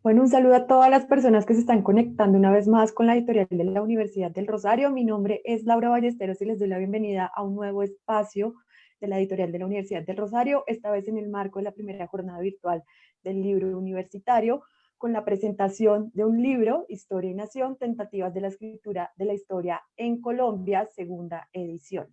Bueno, un saludo a todas las personas que se están conectando una vez más con la editorial de la Universidad del Rosario. Mi nombre es Laura Ballesteros y les doy la bienvenida a un nuevo espacio de la editorial de la Universidad del Rosario, esta vez en el marco de la primera jornada virtual del libro universitario, con la presentación de un libro, Historia y Nación, Tentativas de la Escritura de la Historia en Colombia, segunda edición.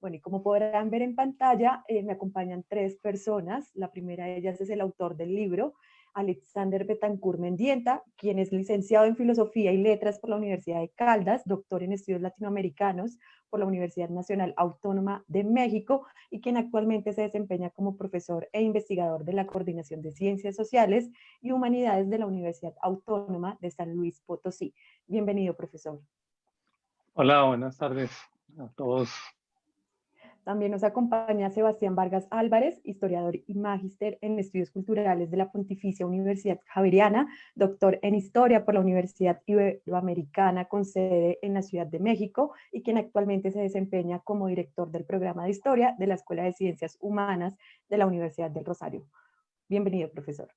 Bueno, y como podrán ver en pantalla, me acompañan tres personas. La primera de ellas es el autor del libro, Alexander Betancourt Mendieta, quien es licenciado en Filosofía y Letras por la Universidad de Caldas, doctor en Estudios Latinoamericanos por la Universidad Nacional Autónoma de México y quien actualmente se desempeña como profesor e investigador de la Coordinación de Ciencias Sociales y Humanidades de la Universidad Autónoma de San Luis Potosí. Bienvenido, profesor. Hola, buenas tardes a todos. También nos acompaña Sebastián Vargas Álvarez, historiador y magíster en estudios culturales de la Pontificia Universidad Javeriana, doctor en historia por la Universidad Iberoamericana con sede en la Ciudad de México y quien actualmente se desempeña como director del programa de historia de la Escuela de Ciencias Humanas de la Universidad del Rosario. Bienvenido, profesor.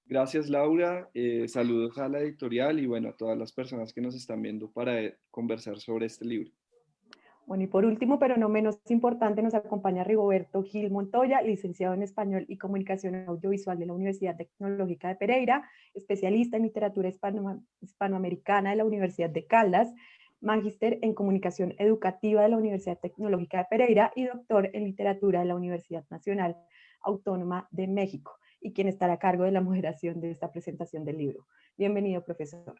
Gracias, Laura. Saludos a la editorial y bueno, a todas las personas que nos están viendo para conversar sobre este libro. Bueno, y por último, pero no menos importante, nos acompaña Rigoberto Gil Montoya, licenciado en Español y Comunicación Audiovisual de la Universidad Tecnológica de Pereira, especialista en literatura hispanoamericana de la Universidad de Caldas, magíster en Comunicación Educativa de la Universidad Tecnológica de Pereira y doctor en literatura de la Universidad Nacional Autónoma de México, y quien estará a cargo de la moderación de esta presentación del libro. Bienvenido, profesor.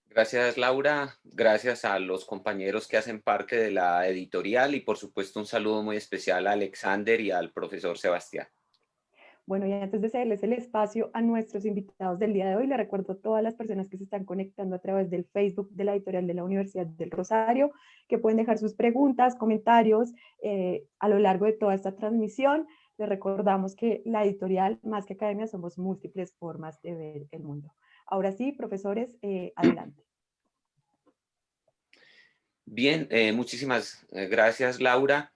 Gracias, Laura. Gracias a los compañeros que hacen parte de la editorial y, por supuesto, un saludo muy especial a Alexander y al profesor Sebastián. Bueno, y antes de cederles el espacio a nuestros invitados del día de hoy, le recuerdo a todas las personas que se están conectando a través del Facebook de la editorial de la Universidad del Rosario, que pueden dejar sus preguntas, comentarios a lo largo de toda esta transmisión. Les recordamos que la editorial, más que academia, somos múltiples formas de ver el mundo. Ahora sí, profesores, adelante. Bien, muchísimas gracias, Laura.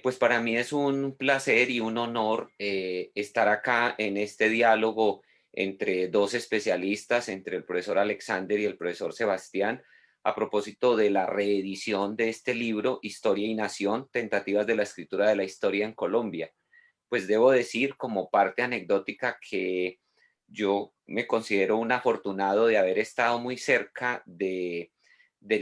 Pues para mí es un placer y un honor estar acá en este diálogo entre dos especialistas, entre el profesor Alexander y el profesor Sebastián, a propósito de la reedición de este libro, Historia y Nación, Tentativas de la Escritura de la Historia en Colombia. Pues debo decir como parte anecdótica que yo me considero un afortunado de haber estado muy cerca del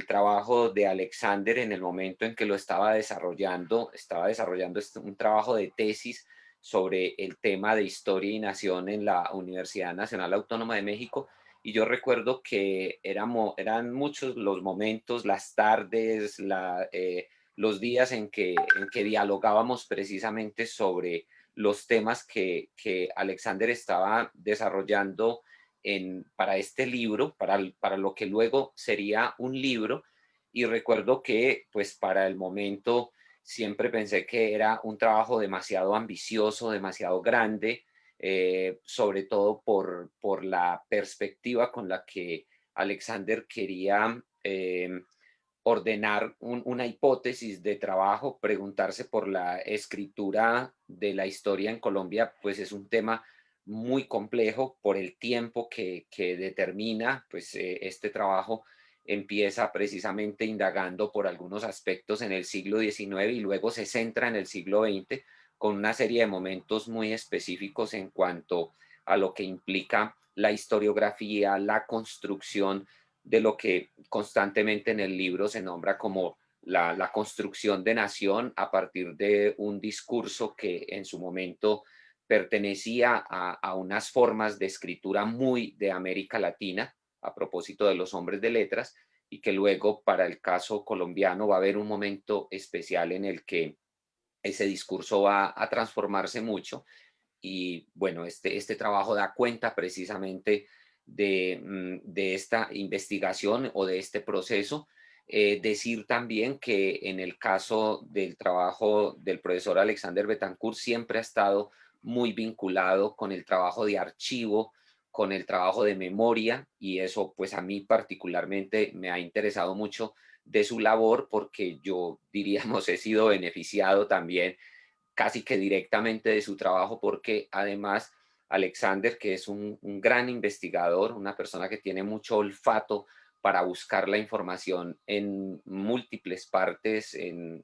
trabajo de Alexander en el momento en que lo estaba desarrollando. Estaba desarrollando un trabajo de tesis sobre el tema de historia y nación en la Universidad Nacional Autónoma de México. Y yo recuerdo que eran muchos los momentos, las tardes, los días en que dialogábamos precisamente sobre los temas que Alexander estaba desarrollando para este libro, para lo que luego sería un libro. Y recuerdo que pues para el momento siempre pensé que era un trabajo demasiado ambicioso, demasiado grande, sobre todo por la perspectiva con la que Alexander quería ordenar una hipótesis de trabajo, preguntarse por la escritura de la historia en Colombia, pues es un tema muy complejo por el tiempo que determina. Pues este trabajo empieza precisamente indagando por algunos aspectos en el siglo XIX y luego se centra en el siglo XX con una serie de momentos muy específicos en cuanto a lo que implica la historiografía, la construcción de lo que constantemente en el libro se nombra como la construcción de nación a partir de un discurso que en su momento pertenecía a unas formas de escritura muy de América Latina, a propósito de los hombres de letras, y que luego para el caso colombiano va a haber un momento especial en el que ese discurso va a transformarse mucho. Y bueno, este trabajo da cuenta precisamente de esta investigación o de este proceso. Decir también que en el caso del trabajo del profesor Alexander Betancourt siempre ha estado muy vinculado con el trabajo de archivo, con el trabajo de memoria, y eso pues a mí particularmente me ha interesado mucho de su labor, porque yo diríamos he sido beneficiado también casi que directamente de su trabajo, porque además Alexander, que es un gran investigador, una persona que tiene mucho olfato para buscar la información en múltiples partes, en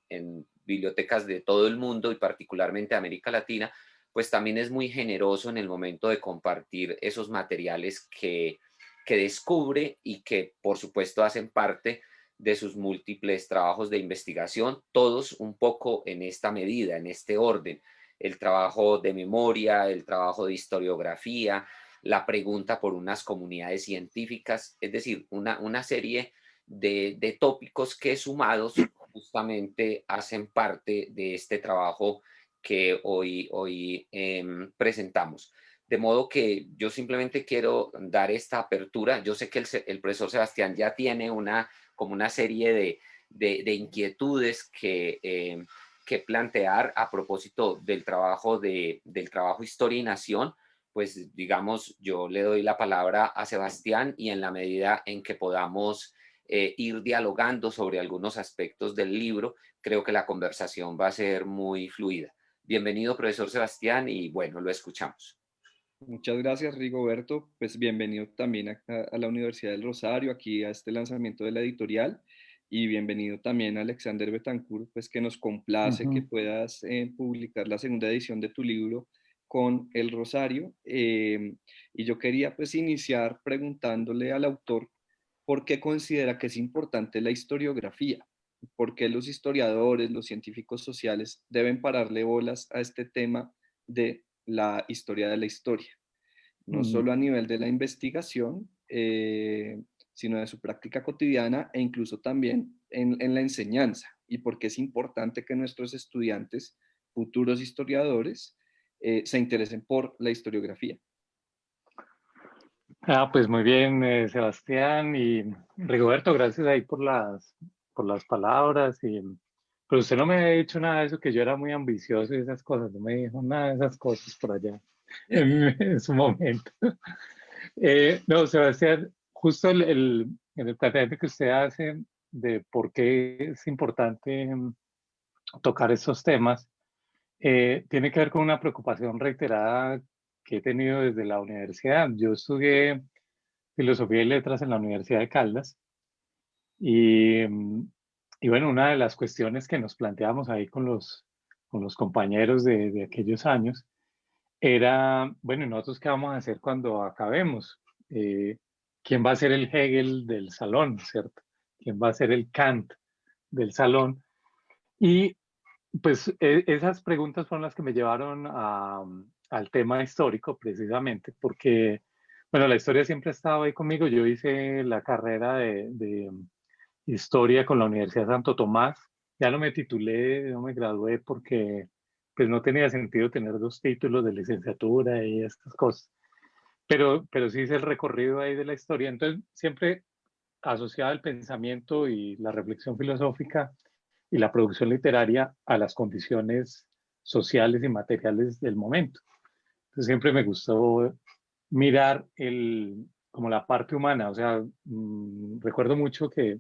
bibliotecas de todo el mundo y particularmente América Latina, pues también es muy generoso en el momento de compartir esos materiales que descubre y que por supuesto hacen parte de sus múltiples trabajos de investigación, todos un poco en esta medida, en este orden. El trabajo de memoria, el trabajo de historiografía, la pregunta por unas comunidades científicas, es decir, una serie de tópicos que sumados justamente hacen parte de este trabajo que hoy presentamos. De modo que yo simplemente quiero dar esta apertura. Yo sé que el profesor Sebastián ya tiene como una serie de inquietudes que plantear a propósito del trabajo Historia y Nación. Pues digamos, yo le doy la palabra a Sebastián y en la medida en que podamos ir dialogando sobre algunos aspectos del libro, creo que la conversación va a ser muy fluida. Bienvenido, profesor Sebastián, y bueno, lo escuchamos. Muchas gracias, Rigoberto. Pues bienvenido también a la Universidad del Rosario, aquí a este lanzamiento de la editorial, y bienvenido también a Alexander Betancourt, pues que nos complace que puedas publicar la segunda edición de tu libro con el Rosario. Y yo quería pues iniciar preguntándole al autor por qué considera que es importante la historiografía, por qué los historiadores, los científicos sociales deben pararle bolas a este tema de la historia de la historia, no solo a nivel de la investigación, sino de su práctica cotidiana e incluso también en la enseñanza, y por qué es importante que nuestros estudiantes, futuros historiadores, se interesen por la historiografía. Pues muy bien, Sebastián y Rigoberto, gracias ahí por las palabras. Pero usted no me ha dicho nada de eso, que yo era muy ambicioso y esas cosas, no me dijo nada de esas cosas por allá en su momento. No, Sebastián, justo en el planteamiento que usted hace de por qué es importante tocar estos temas, tiene que ver con una preocupación reiterada que he tenido desde la universidad. Yo estudié Filosofía y Letras en la Universidad de Caldas y, y bueno, una de las cuestiones que nos planteamos ahí con los compañeros de aquellos años era, bueno, ¿y nosotros qué vamos a hacer cuando acabemos? ¿Quién va a ser el Hegel del salón, cierto? ¿Quién va a ser el Kant del salón? Y pues esas preguntas fueron las que me llevaron al tema histórico, precisamente, porque, bueno, la historia siempre ha estado ahí conmigo. Yo hice la carrera de historia con la Universidad de Santo Tomás. Ya no me titulé, no me gradué porque pues no tenía sentido tener dos títulos de licenciatura y estas cosas. Pero sí hice el recorrido ahí de la historia. Entonces, siempre asociaba el pensamiento y la reflexión filosófica y la producción literaria a las condiciones sociales y materiales del momento. Entonces, siempre me gustó mirar como la parte humana. O sea, recuerdo mucho que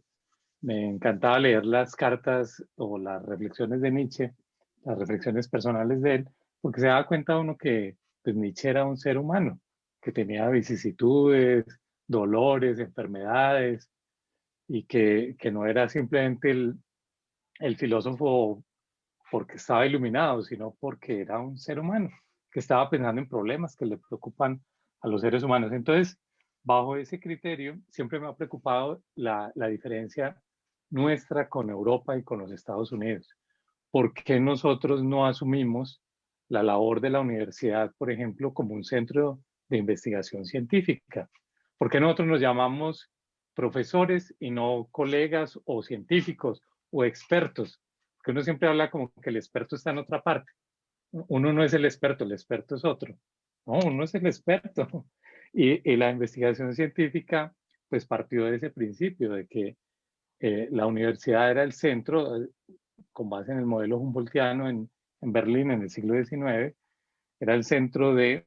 me encantaba leer las cartas o las reflexiones de Nietzsche, las reflexiones personales de él, porque se daba cuenta uno que pues, Nietzsche era un ser humano, que tenía vicisitudes, dolores, enfermedades, y que no era simplemente el filósofo porque estaba iluminado, sino porque era un ser humano, que estaba pensando en problemas que le preocupan a los seres humanos. Entonces, bajo ese criterio, siempre me ha preocupado la diferencia nuestra con Europa y con los Estados Unidos. ¿Por qué nosotros no asumimos la labor de la universidad, por ejemplo, como un centro de investigación científica? ¿Por qué nosotros nos llamamos profesores y no colegas o científicos o expertos? Porque uno siempre habla como que el experto está en otra parte. Uno no es el experto es otro. No, uno es el experto. Y la investigación científica pues partió de ese principio, de que la universidad era el centro, con base en el modelo Humboldtiano en Berlín en el siglo XIX, era el centro de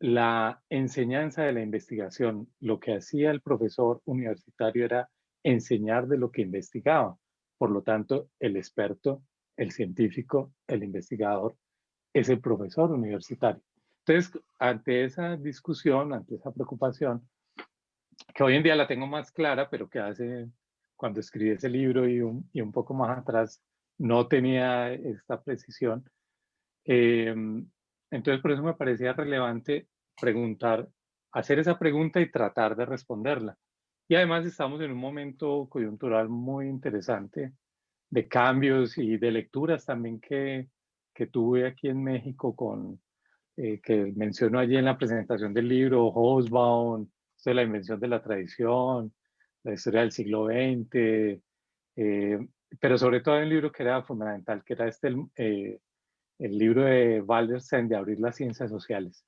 la enseñanza de la investigación. Lo que hacía el profesor universitario era enseñar de lo que investigaba. Por lo tanto, el experto, el científico, el investigador es el profesor universitario. Entonces, ante esa discusión, ante esa preocupación, que hoy en día la tengo más clara, pero que cuando escribí ese libro y un poco más atrás no tenía esta precisión, entonces por eso me parecía relevante hacer esa pregunta y tratar de responderla. Y además estamos en un momento coyuntural muy interesante de cambios y de lecturas también que tuve aquí en México que menciono allí en la presentación del libro, Hobsbawm, la invención de la tradición, la historia del siglo XX, pero sobre todo hay un libro que era fundamental, que era el libro de Wallerstein de Abrir las ciencias sociales.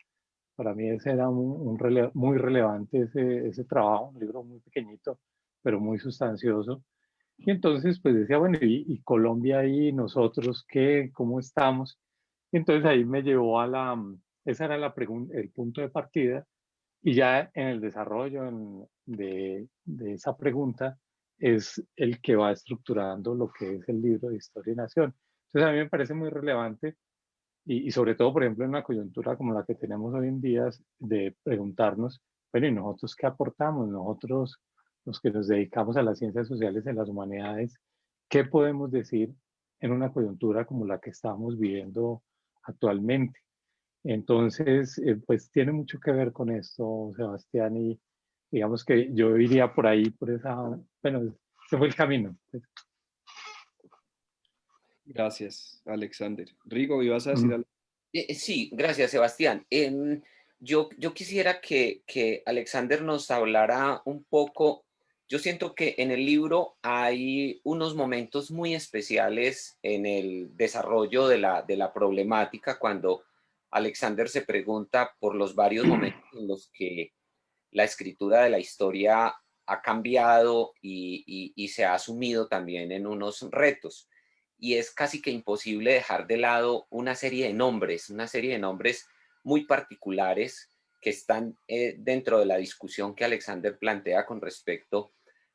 Para mí ese era muy relevante ese trabajo, un libro muy pequeñito, pero muy sustancioso. Y entonces pues decía, bueno, ¿y Colombia y nosotros qué? ¿Cómo estamos? Y entonces ahí me llevó esa era el punto de partida. Y ya en el desarrollo de esa pregunta es el que va estructurando lo que es el libro de Historia y Nación. Entonces a mí me parece muy relevante y sobre todo, por ejemplo, en una coyuntura como la que tenemos hoy en día, de preguntarnos, bueno, ¿y nosotros qué aportamos? Nosotros, los que nos dedicamos a las ciencias sociales en las humanidades, ¿qué podemos decir en una coyuntura como la que estamos viviendo actualmente? Entonces, pues tiene mucho que ver con esto, Sebastián, y digamos que yo iría por ahí, bueno, ese fue el camino. Gracias, Alexander. Rigo, ¿ibas a decir Mm. algo? Sí, gracias, Sebastián. Yo quisiera que Alexander nos hablara un poco. Yo siento que en el libro hay unos momentos muy especiales en el desarrollo de la problemática, cuando Alexander se pregunta por los varios momentos en los que la escritura de la historia ha cambiado y se ha asumido también en unos retos. Y es casi que imposible dejar de lado una serie de nombres muy particulares que están dentro de la discusión que Alexander plantea con respecto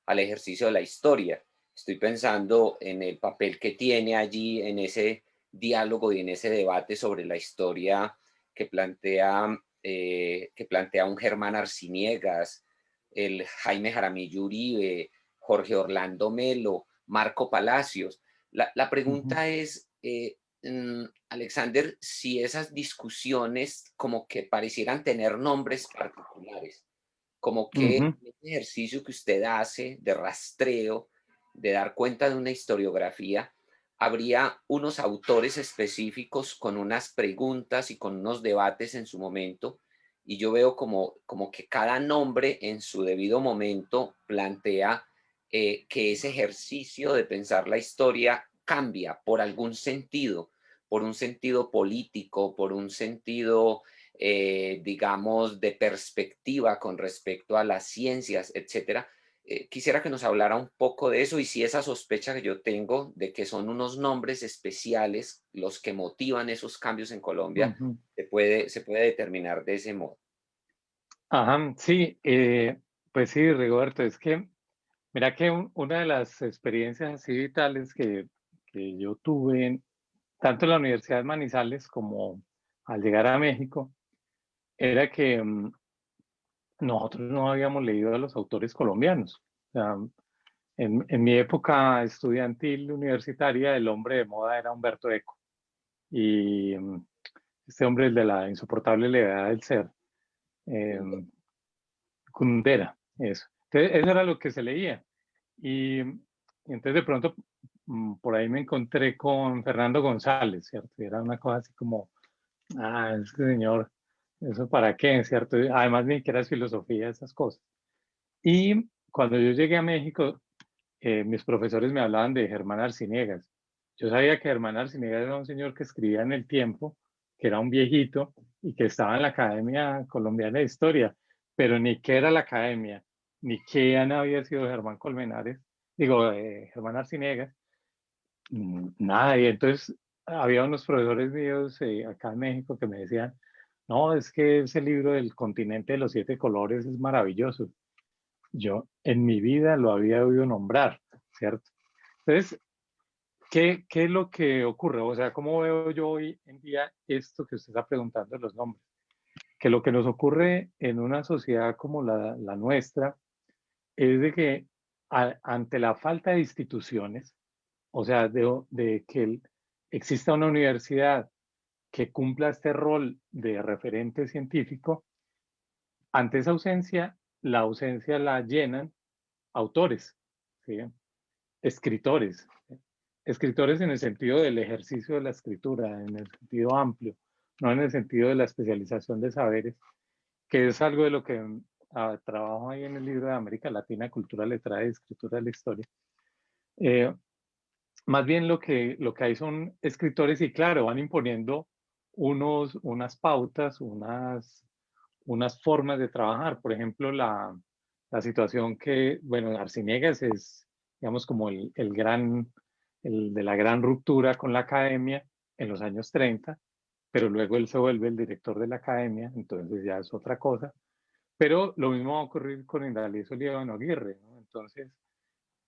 al ejercicio de la historia. Estoy pensando en el papel que tiene allí en ese diálogo y en ese debate sobre la historia que plantea un Germán Arciniegas, el Jaime Jaramillo Uribe, Jorge Orlando Melo, Marco Palacios. La pregunta es, Alexander, si esas discusiones como que parecieran tener nombres particulares, como que Ujú. el ejercicio que usted hace de rastreo, de dar cuenta de una historiografía, habría unos autores específicos con unas preguntas y con unos debates en su momento, y yo veo como que cada nombre en su debido momento plantea que ese ejercicio de pensar la historia cambia por algún sentido, por un sentido político, por un sentido, digamos, de perspectiva con respecto a las ciencias, etcétera. Quisiera que nos hablara un poco de eso y si esa sospecha que yo tengo de que son unos nombres especiales los que motivan esos cambios en Colombia, Ujú. se puede determinar de ese modo. Ajá, sí, pues sí, Rigoberto, es que mira que una de las experiencias así vitales que yo tuve tanto en la Universidad de Manizales como al llegar a México era que nosotros no habíamos leído a los autores colombianos. O sea, en mi época estudiantil universitaria, el hombre de moda era Humberto Eco y este hombre, el de la insoportable levedad del ser. eh, Kundera, eso. Entonces, eso era lo que se leía. Y entonces de pronto por ahí me encontré con Fernando González, ¿cierto? Y era una cosa así como, este señor, ¿eso para qué, cierto? Además ni siquiera es filosofía, esas cosas. Y cuando yo llegué a México, mis profesores me hablaban de Germán Arciniegas. Yo sabía que Germán Arciniegas era un señor que escribía en El Tiempo, que era un viejito y que estaba en la Academia Colombiana de Historia, pero ni qué era la academia, ni quién había sido Germán Colmenares, Germán Arciniegas, nada. Y entonces había unos profesores míos acá en México que me decían, no, es que ese libro del continente de los 7 colores es maravilloso. Yo en mi vida lo había oído nombrar, ¿cierto? Entonces, ¿qué es lo que ocurre? O sea, ¿cómo veo yo hoy en día esto que usted está preguntando de los nombres? que lo que nos ocurre en una sociedad como la nuestra es de que ante la falta de instituciones, o sea, de que exista una universidad que cumpla este rol de referente científico, ante esa ausencia, la ausencia la llenan autores, ¿sí? Escritores, escritores en el sentido del ejercicio de la escritura, en el sentido amplio, no en el sentido de la especialización de saberes, que es algo de lo que trabajo ahí en el libro de América Latina, Cultura, Letrada y Escritura de la Historia. Más bien lo que hay son escritores y claro, van imponiendo unas pautas, unas formas de trabajar. Por ejemplo, la situación que, bueno, Arciniegas es, digamos, como el de la gran ruptura con la academia en los años 30, pero luego él se vuelve el director de la academia, entonces ya es otra cosa. Pero lo mismo va a ocurrir con Indalecio Líbano Aguirre, ¿no? Entonces,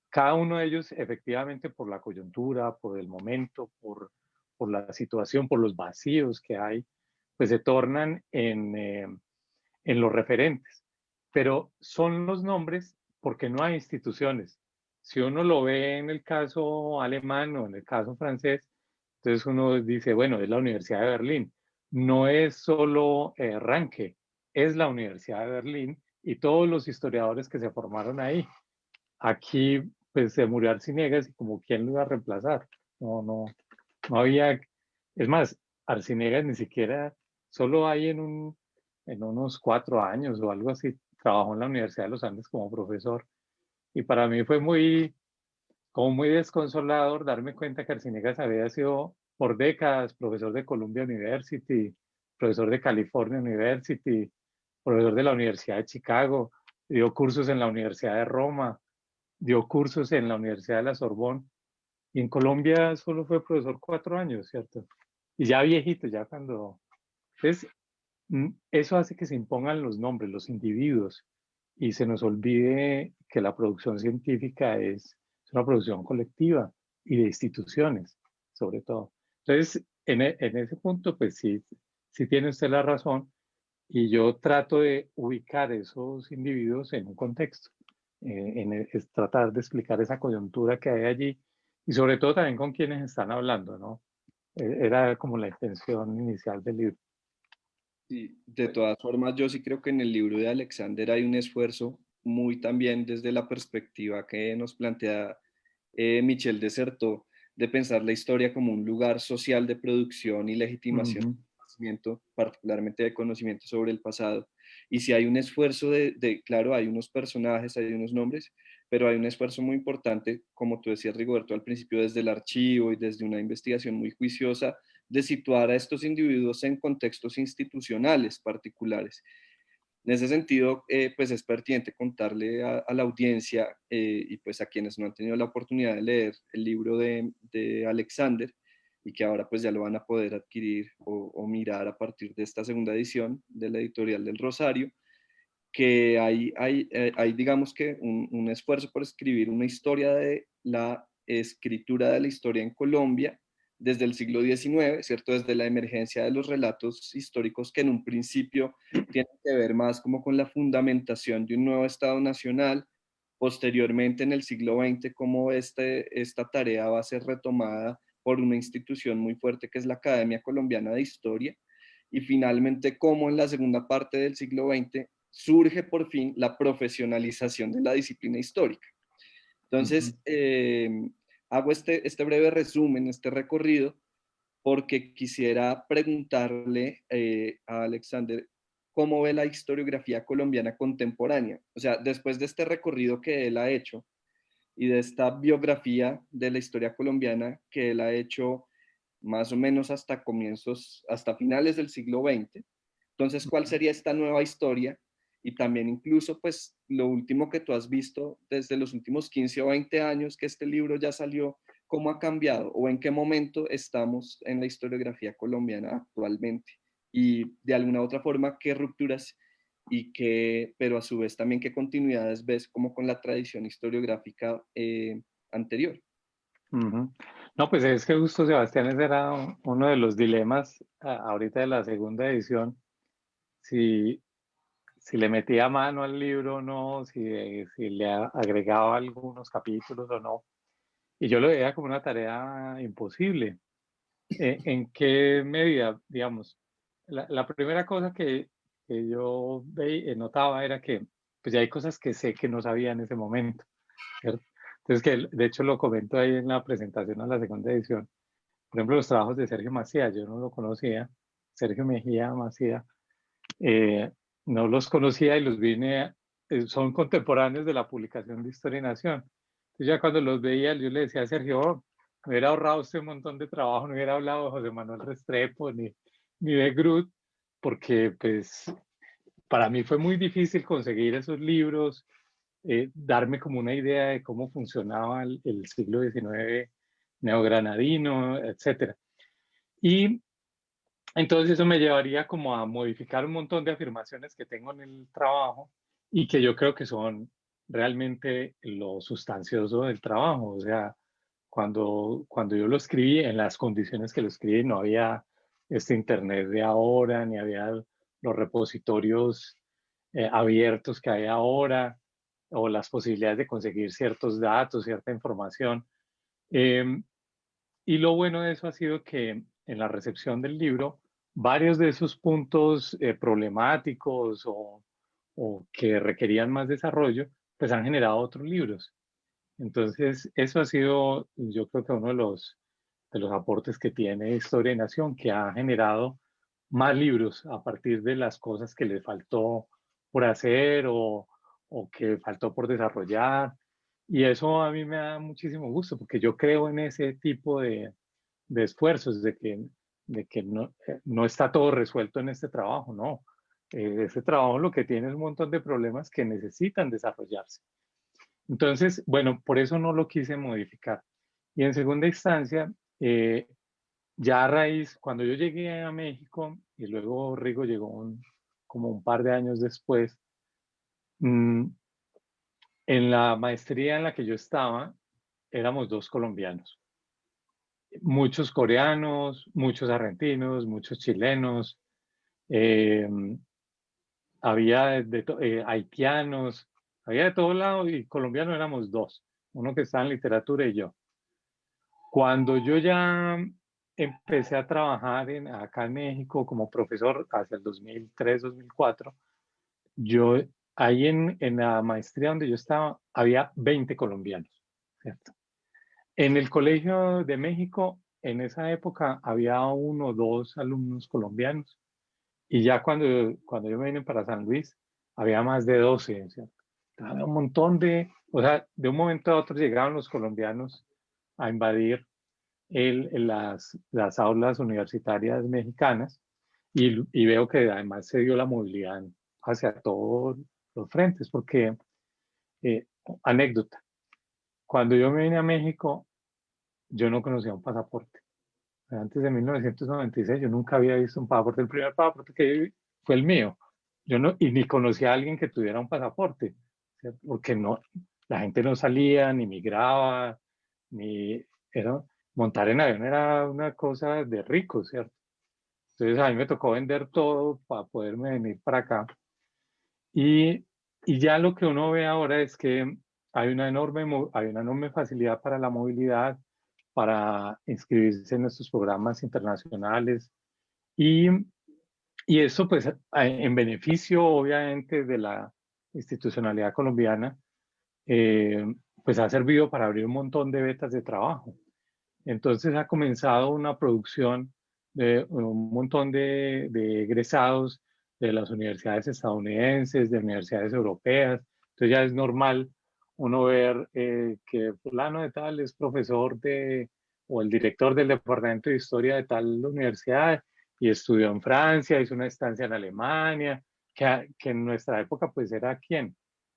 cada uno de ellos, efectivamente, por la coyuntura, por el momento, por la situación, por los vacíos que hay, pues se tornan en los referentes. Pero son los nombres porque no hay instituciones. Si uno lo ve en el caso alemán o en el caso francés, entonces uno dice, bueno, es la Universidad de Berlín. No es solo Ranke, es la Universidad de Berlín y todos los historiadores que se formaron ahí. Aquí, pues se murió Arciniegas y como quién lo iba a reemplazar. No había, es más, Arciniegas ni siquiera, solo hay en unos 4 años o algo así, trabajó en la Universidad de los Andes como profesor. Y para mí fue como muy desconsolador darme cuenta que Arciniegas había sido por décadas profesor de Columbia University, profesor de California University, profesor de la Universidad de Chicago, dio cursos en la Universidad de Roma, dio cursos en la Universidad de la Sorbonne. Y en Colombia solo fue profesor 4 años, ¿cierto? Y ya viejito, ya cuando... Entonces, eso hace que se impongan los nombres, los individuos, y se nos olvide que la producción científica es una producción colectiva y de instituciones, sobre todo. Entonces, en ese punto, pues sí, sí tiene usted la razón, y yo trato de ubicar esos individuos en un contexto, es tratar de explicar esa coyuntura que hay allí, y sobre todo también con quienes están hablando, ¿no? Era como la intención inicial del libro. Sí, de todas formas, yo sí creo que en el libro de Alexander hay un esfuerzo muy también desde la perspectiva que nos plantea Michel Dessertó, de pensar la historia como un lugar social de producción y legitimación Ujú. del conocimiento, particularmente de conocimiento sobre el pasado. Y si hay un esfuerzo claro, hay unos personajes, hay unos nombres, pero hay un esfuerzo muy importante, como tú decías, Rigoberto, al principio desde el archivo y desde una investigación muy juiciosa, de situar a estos individuos en contextos institucionales particulares. En ese sentido, pues es pertinente contarle a la audiencia y pues a quienes no han tenido la oportunidad de leer el libro de Alexander y que ahora pues ya lo van a poder adquirir o mirar a partir de esta segunda edición de la editorial del Rosario, que hay digamos que un esfuerzo por escribir una historia de la escritura de la historia en Colombia desde el siglo XIX, ¿cierto? Desde la emergencia de los relatos históricos que en un principio tienen que ver más como con la fundamentación de un nuevo Estado nacional, posteriormente en el siglo XX como esta tarea va a ser retomada por una institución muy fuerte que es la Academia Colombiana de Historia, y finalmente como en la segunda parte del siglo XX surge por fin la profesionalización de la disciplina histórica. Entonces, hago este breve resumen, este recorrido, porque quisiera preguntarle a Alexander cómo ve la historiografía colombiana contemporánea. O sea, después de este recorrido que él ha hecho y de esta biografía de la historia colombiana que él ha hecho más o menos hasta comienzos, hasta finales del siglo XX. Entonces, ¿cuál sería esta nueva historia? Y también incluso, pues, lo último que tú has visto desde los últimos 15 o 20 años que este libro ya salió, ¿cómo ha cambiado o en qué momento estamos en la historiografía colombiana actualmente? Y de alguna otra forma, ¿qué rupturas pero a su vez también qué continuidades ves como con la tradición historiográfica anterior? Ujú. No, pues es que justo Sebastián, ese era uno de los dilemas ahorita de la segunda edición, si, si le metía mano al libro o no, si le agregaba algunos capítulos o no. Y yo lo veía como una tarea imposible. ¿En qué medida, digamos? La primera cosa que yo notaba era que pues ya hay cosas que sé que no sabía en ese momento, ¿cierto? Entonces, que de hecho lo comento ahí en la presentación a la segunda edición. Por ejemplo, los trabajos de Sergio Macía, yo no lo conocía, Sergio Mejía Macía, eh, no los conocía y los vine, son contemporáneos de la publicación de Historia y Nación. Entonces ya cuando los veía, yo le decía a Sergio, "Oh, me hubiera ahorrado usted un montón de trabajo, no hubiera hablado de José Manuel Restrepo ni de Groot, porque pues para mí fue muy difícil conseguir esos libros, darme como una idea de cómo funcionaba el siglo XIX neogranadino, etcétera. Y entonces eso me llevaría como a modificar un montón de afirmaciones que tengo en el trabajo y que yo creo que son realmente lo sustancioso del trabajo. O sea, cuando yo lo escribí, en las condiciones que lo escribí, no había este internet de ahora, ni había los repositorios abiertos que hay ahora, o las posibilidades de conseguir ciertos datos, cierta información. Eh, y lo bueno de eso ha sido que en la recepción del libro, varios de esos puntos problemáticos o que requerían más desarrollo, pues han generado otros libros. Entonces, eso ha sido, yo creo que uno de los aportes que tiene Historia y Nación, que ha generado más libros a partir de las cosas que le faltó por hacer o que faltó por desarrollar. Y eso a mí me da muchísimo gusto, porque yo creo en ese tipo de esfuerzos, de que no, no está todo resuelto en este trabajo, no. Este trabajo lo que tiene es un montón de problemas que necesitan desarrollarse. Entonces, bueno, por eso no lo quise modificar. Y en segunda instancia, ya a raíz, cuando yo llegué a México y luego Rigo llegó como un par de años después, en la maestría en la que yo estaba, éramos dos colombianos. Muchos coreanos, muchos argentinos, muchos chilenos, eh, había haitianos, había de todos lados y colombianos éramos dos, uno que estaba en literatura y yo. Cuando yo ya empecé a trabajar acá en México como profesor hacia el 2003-2004, yo ahí en la maestría donde yo estaba había 20 colombianos, ¿cierto? En el Colegio de México, en esa época, había uno o dos alumnos colombianos. Y ya cuando yo me vine para San Luis, había más de 12, ¿cierto? Había un montón o sea, de un momento a otro llegaban los colombianos a invadir las aulas universitarias mexicanas y veo que además se dio la movilidad hacia todos los frentes, porque, eh, anécdota, cuando yo me vine a México, yo no conocía un pasaporte. Antes de 1996 yo nunca había visto un pasaporte. El primer pasaporte que vi fue el mío. Yo no, y ni conocía a alguien que tuviera un pasaporte, ¿cierto? Porque no, la gente no salía, ni migraba, ni era, montar en avión era una cosa de ricos, ¿cierto? Entonces a mí me tocó vender todo para poderme venir para acá. Y, y ya lo que uno ve ahora es que hay una enorme facilidad para la movilidad, para inscribirse en estos programas internacionales y, y eso pues en beneficio obviamente de la institucionalidad colombiana, eh, pues ha servido para abrir un montón de becas de trabajo. Entonces ha comenzado una producción de un montón de egresados de las universidades estadounidenses, de universidades europeas. Entonces ya es normal uno ver que fulano de tal es profesor o el director del departamento de historia de tal universidad y estudió en Francia, hizo una estancia en Alemania, que en nuestra época pues era quién,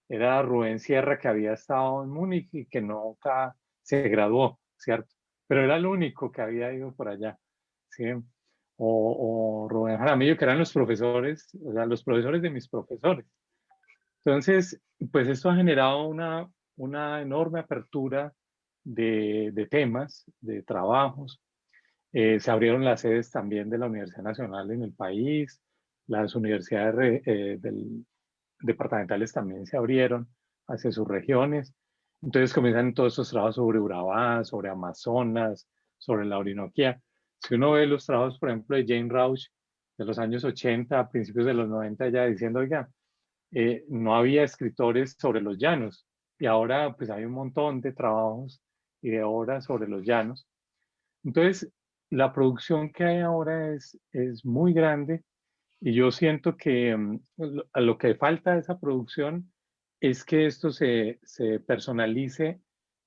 era Rubén Sierra que había estado en Múnich y que nunca se graduó, ¿cierto? Pero era el único que había ido por allá, ¿sí? O Rubén Jaramillo, que eran los profesores, o sea, los profesores de mis profesores. Entonces, pues esto ha generado una enorme apertura de temas, de trabajos. Se abrieron las sedes también de la Universidad Nacional en el país, las universidades departamentales también se abrieron hacia sus regiones. Entonces comienzan todos estos trabajos sobre Urabá, sobre Amazonas, sobre la Orinoquía. Si uno ve los trabajos, por ejemplo, de Jane Rauch de los años 80, a principios de los 90, ya diciendo, oiga, no había escritores sobre los llanos y ahora pues hay un montón de trabajos y de obras sobre los llanos. Entonces, la producción que hay ahora es muy grande y yo siento que a lo que falta de esa producción es que esto se personalice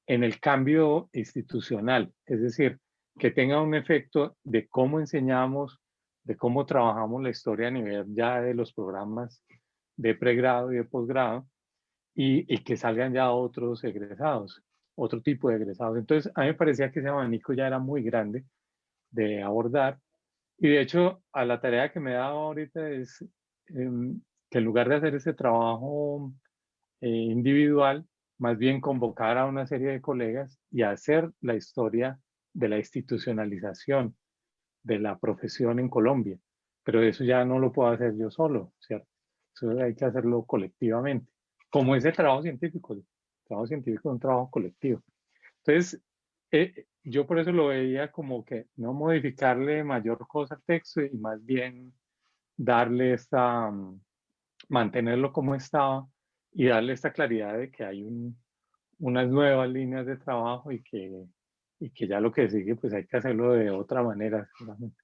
en el cambio institucional, es decir, que tenga un efecto de cómo enseñamos, de cómo trabajamos la historia a nivel ya de los programas de pregrado y de posgrado y que salgan ya otros egresados, otro tipo de egresados. Entonces, a mí me parecía que ese abanico ya era muy grande de abordar y de hecho, a la tarea que me he dado ahorita es que en lugar de hacer ese trabajo individual, más bien convocar a una serie de colegas y hacer la historia de la institucionalización de la profesión en Colombia. Pero eso ya no lo puedo hacer yo solo, ¿cierto? Eso hay que hacerlo colectivamente. Como ese el trabajo científico es un trabajo colectivo. Entonces, yo por eso lo veía como que no modificarle mayor cosa al texto y más bien darle mantenerlo como estaba y darle esta claridad de que hay unas nuevas líneas de trabajo y que ya lo que sigue pues hay que hacerlo de otra manera, seguramente.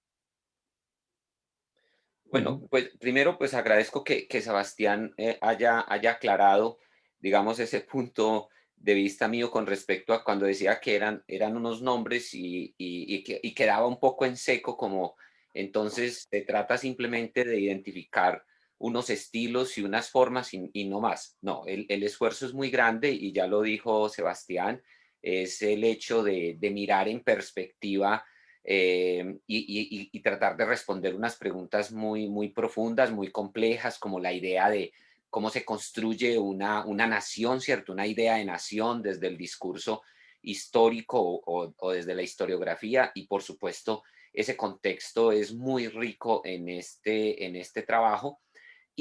Bueno, pues primero pues agradezco que Sebastián haya aclarado, digamos, ese punto de vista mío con respecto a cuando decía que eran unos nombres y quedaba un poco en seco, como entonces se trata simplemente de identificar unos estilos y unas formas y no más. No, el esfuerzo es muy grande y ya lo dijo Sebastián, es el hecho de mirar en perspectiva y tratar de responder unas preguntas muy profundas, muy complejas, como la idea de cómo se construye una nación, ¿cierto? Una idea de nación desde el discurso histórico o desde la historiografía y por supuesto ese contexto es muy rico en este trabajo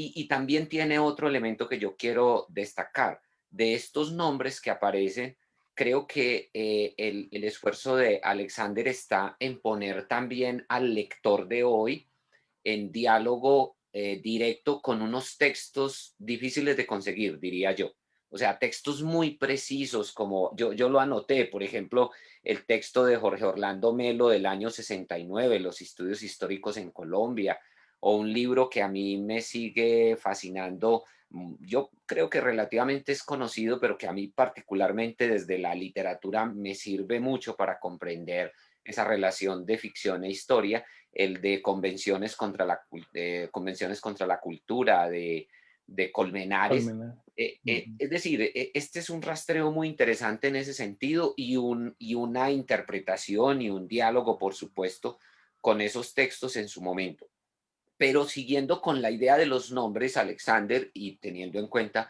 y también tiene otro elemento que yo quiero destacar. De estos nombres que aparecen, creo que el esfuerzo de Alexander está en poner también al lector de hoy en diálogo directo con unos textos difíciles de conseguir, diría yo. O sea, textos muy precisos, como yo lo anoté, por ejemplo, el texto de Jorge Orlando Melo del año 69, Los estudios históricos en Colombia, o un libro que a mí me sigue fascinando, yo creo que relativamente es conocido, pero que a mí particularmente desde la literatura me sirve mucho para comprender esa relación de ficción e historia, el de convenciones contra la cultura, de Colmenares. Colmenar. Es decir, este es un rastreo muy interesante en ese sentido y una interpretación y un diálogo, por supuesto, con esos textos en su momento. Pero siguiendo con la idea de los nombres, Alexander, y teniendo en cuenta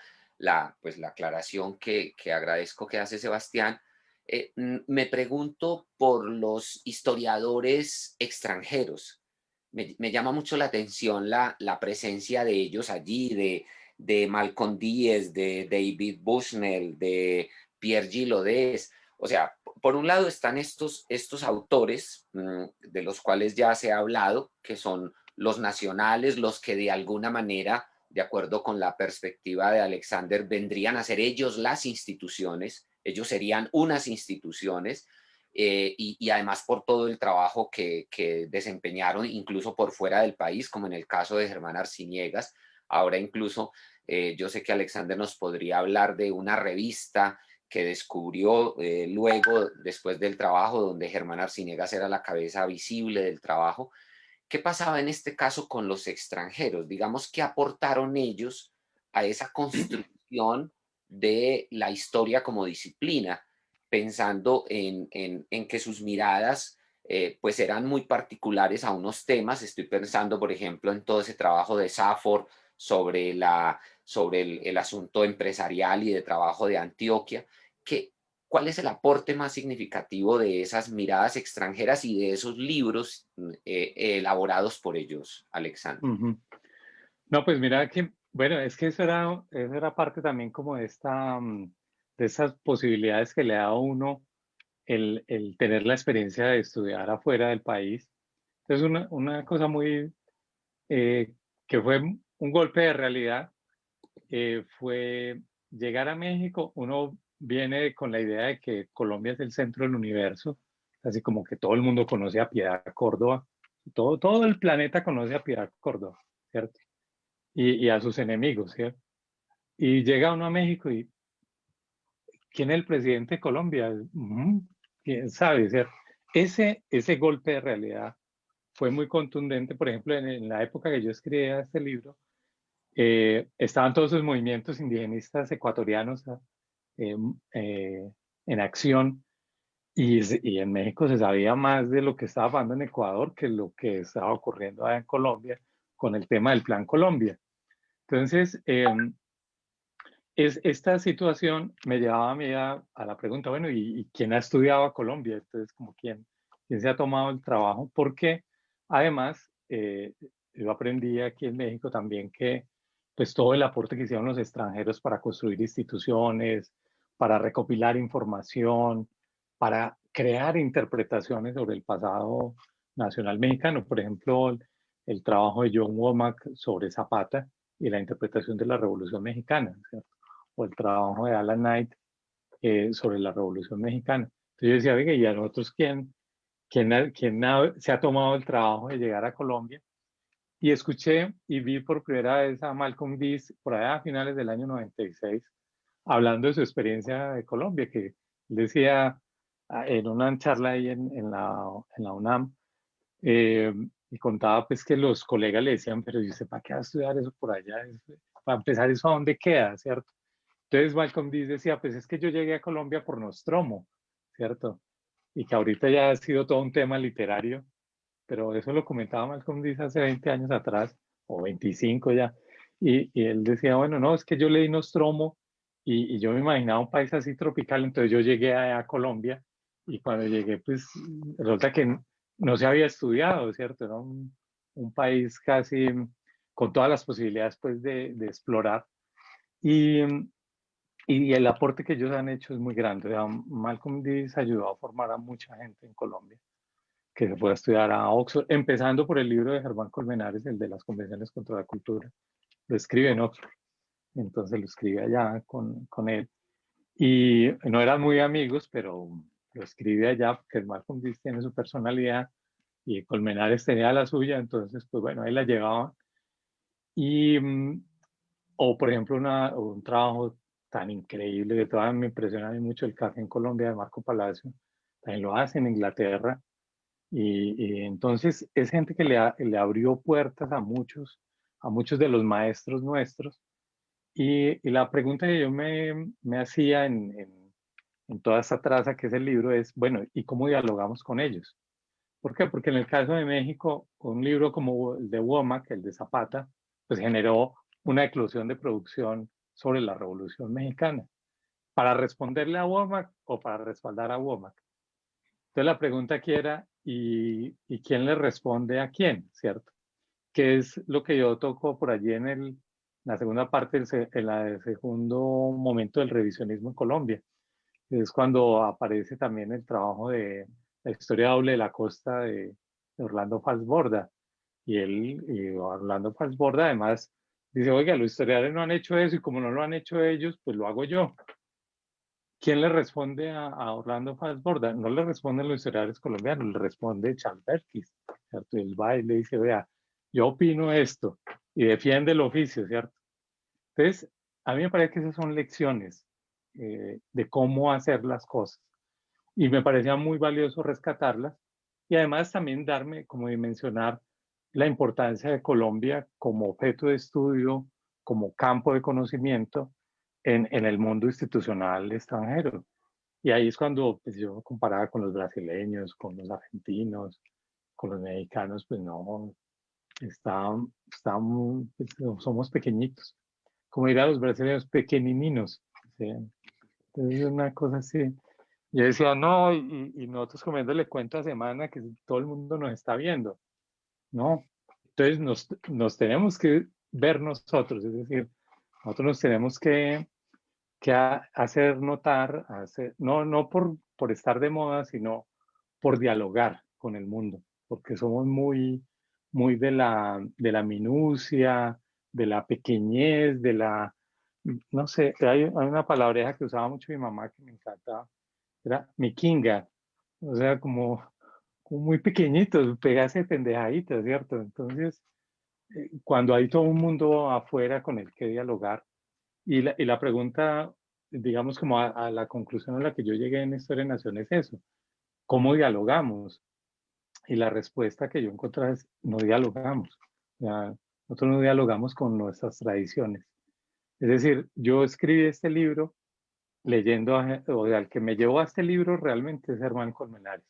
pues, la aclaración que agradezco que hace Sebastián, me pregunto por los historiadores extranjeros. Me llama mucho la atención la presencia de ellos allí, de Malcolm Díez, de David Bushnell, de Pierre Gilodés. O sea, por un lado están estos autores de los cuales ya se ha hablado, que son los nacionales, los que de alguna manera, de acuerdo con la perspectiva de Alexander, vendrían a ser ellos las instituciones, ellos serían unas instituciones, y además por todo el trabajo que desempeñaron incluso por fuera del país, como en el caso de Germán Arciniegas. Ahora incluso yo sé que Alexander nos podría hablar de una revista que descubrió luego, después del trabajo, donde Germán Arciniegas era la cabeza visible del trabajo. ¿Qué pasaba en este caso con los extranjeros? Digamos, ¿qué aportaron ellos a esa construcción de la historia como disciplina, pensando en que sus miradas pues eran muy particulares a unos temas? Estoy pensando, por ejemplo, en todo ese trabajo de Safford sobre el asunto empresarial y de trabajo de Antioquia. ¿Cuál es el aporte más significativo de esas miradas extranjeras y de esos libros elaborados por ellos, Alexander? No, pues mira que, bueno, es que eso era parte también como de de esas posibilidades que le da a uno el tener la experiencia de estudiar afuera del país. Entonces, una cosa muy, eh, que fue un golpe de realidad, fue llegar a México. Uno viene con la idea de que Colombia es el centro del universo, así como que todo el mundo conoce a Piedad Córdoba, todo el planeta conoce a Piedad Córdoba, ¿cierto? Y a sus enemigos, ¿cierto? Y llega uno a México y ¿quién es el presidente de Colombia? ¿Quién sabe? ¿Cierto? Ese golpe de realidad fue muy contundente. Por ejemplo, en la época que yo escribía este libro, estaban todos esos movimientos indigenistas ecuatorianos eh, eh, en acción, y en México se sabía más de lo que estaba pasando en Ecuador que lo que estaba ocurriendo allá en Colombia con el tema del Plan Colombia. Entonces, esta situación me llevaba a mí a la pregunta, bueno, ¿y quién ha estudiado a Colombia? Entonces, como quién se ha tomado el trabajo, porque además yo aprendí aquí en México también que pues todo el aporte que hicieron los extranjeros para construir instituciones, para recopilar información, para crear interpretaciones sobre el pasado nacional mexicano. Por ejemplo, el trabajo de John Womack sobre Zapata y la interpretación de la Revolución Mexicana, ¿cierto? O el trabajo de Alan Knight sobre la Revolución Mexicana. Entonces yo decía, oiga, ¿y a nosotros se ha tomado el trabajo de llegar a Colombia? Y escuché y vi por primera vez a Malcolm X por allá a finales del año 96, hablando de su experiencia de Colombia, que decía en una charla ahí en la UNAM, eh, y contaba pues que los colegas le decían, pero ¿y usted para qué va a estudiar eso por allá? Para empezar, ¿eso a dónde queda, cierto? Entonces Malcolm X decía, pues es que yo llegué a Colombia por Nostromo, ¿cierto? Y que ahorita ya ha sido todo un tema literario, pero eso lo comentaba Malcolm X hace 20 años atrás, o 25 ya, y él decía, bueno, no, es que yo leí Nostromo y yo me imaginaba un país así tropical, entonces yo llegué a Colombia y cuando llegué, pues resulta que no se había estudiado, ¿cierto? Era un país casi con todas las posibilidades pues de explorar. Y, y el aporte que ellos han hecho es muy grande. O sea, Malcolm X ayudó a formar a mucha gente en Colombia que se fue a estudiar a Oxford, empezando por el libro de Germán Colmenares, el de las convenciones contra la cultura. Lo escribe en Oxford, entonces lo escribe allá con él. Y no eran muy amigos, pero lo escribe allá porque Malcolm X tiene su personalidad y Colmenares tenía la suya, entonces, pues bueno, ahí la llevaba. Y, o por ejemplo, un trabajo tan increíble que todavía me impresiona a mí mucho, el Café en Colombia de Marco Palacio, también lo hace en Inglaterra. Y entonces es gente que le abrió puertas a muchos de los maestros nuestros. Y la pregunta que yo me hacía en toda esta traza que es el libro es, bueno, ¿y cómo dialogamos con ellos? ¿Por qué? Porque en el caso de México, un libro como el de Womack, el de Zapata, pues generó una eclosión de producción sobre la Revolución Mexicana, para responderle a Womack o para respaldar a Womack. Entonces la pregunta aquí era, ¿y quién le responde a quién? ¿Cierto? Que es lo que yo toco por allí la segunda parte, el segundo momento del revisionismo en Colombia. Es cuando aparece también el trabajo de la historia doble de la costa de Orlando Falsborda. Y Orlando Falsborda además dice, oiga, los historiadores no han hecho eso y como no lo han hecho ellos, pues lo hago yo. ¿Quién le responde a Orlando Falsborda? No le responden los historiadores colombianos, le responde Charles Perkins, ¿cierto? Y él va y le dice, vea, yo opino esto y defiende el oficio, ¿cierto? Entonces, a mí me parece que esas son lecciones de cómo hacer las cosas y me parecía muy valioso rescatarlas y además también darme, como dimensionar la importancia de Colombia como objeto de estudio, como campo de conocimiento en el mundo institucional extranjero. Y ahí es cuando pues, yo comparaba con los brasileños, con los argentinos, con los mexicanos, pues no, pues, somos pequeñitos. Como dirán los brasileños, pequeñininos. ¿Sí? Entonces es una cosa así. Yo decía, no, y nosotros comiéndole cuento a semana que todo el mundo nos está viendo, ¿no? Entonces nos tenemos que ver nosotros, es decir, nosotros nos tenemos que hacer notar, no por estar de moda, sino por dialogar con el mundo, porque somos muy de la minucia, de la pequeñez, no sé, hay una palabreja que usaba mucho mi mamá que me encanta, era miquinga, o sea, como muy pequeñitos, pegarse pendejaditas, ¿cierto? Entonces, cuando hay todo un mundo afuera con el que dialogar, y la pregunta, digamos, como a la conclusión a la que yo llegué en Historia de Nación es eso, ¿cómo dialogamos? Y la respuesta que yo encontré es, no dialogamos. O sea, nosotros no dialogamos con nuestras tradiciones. Es decir, yo escribí este libro leyendo, o sea, el que me llevó a este libro realmente es Germán Colmenares.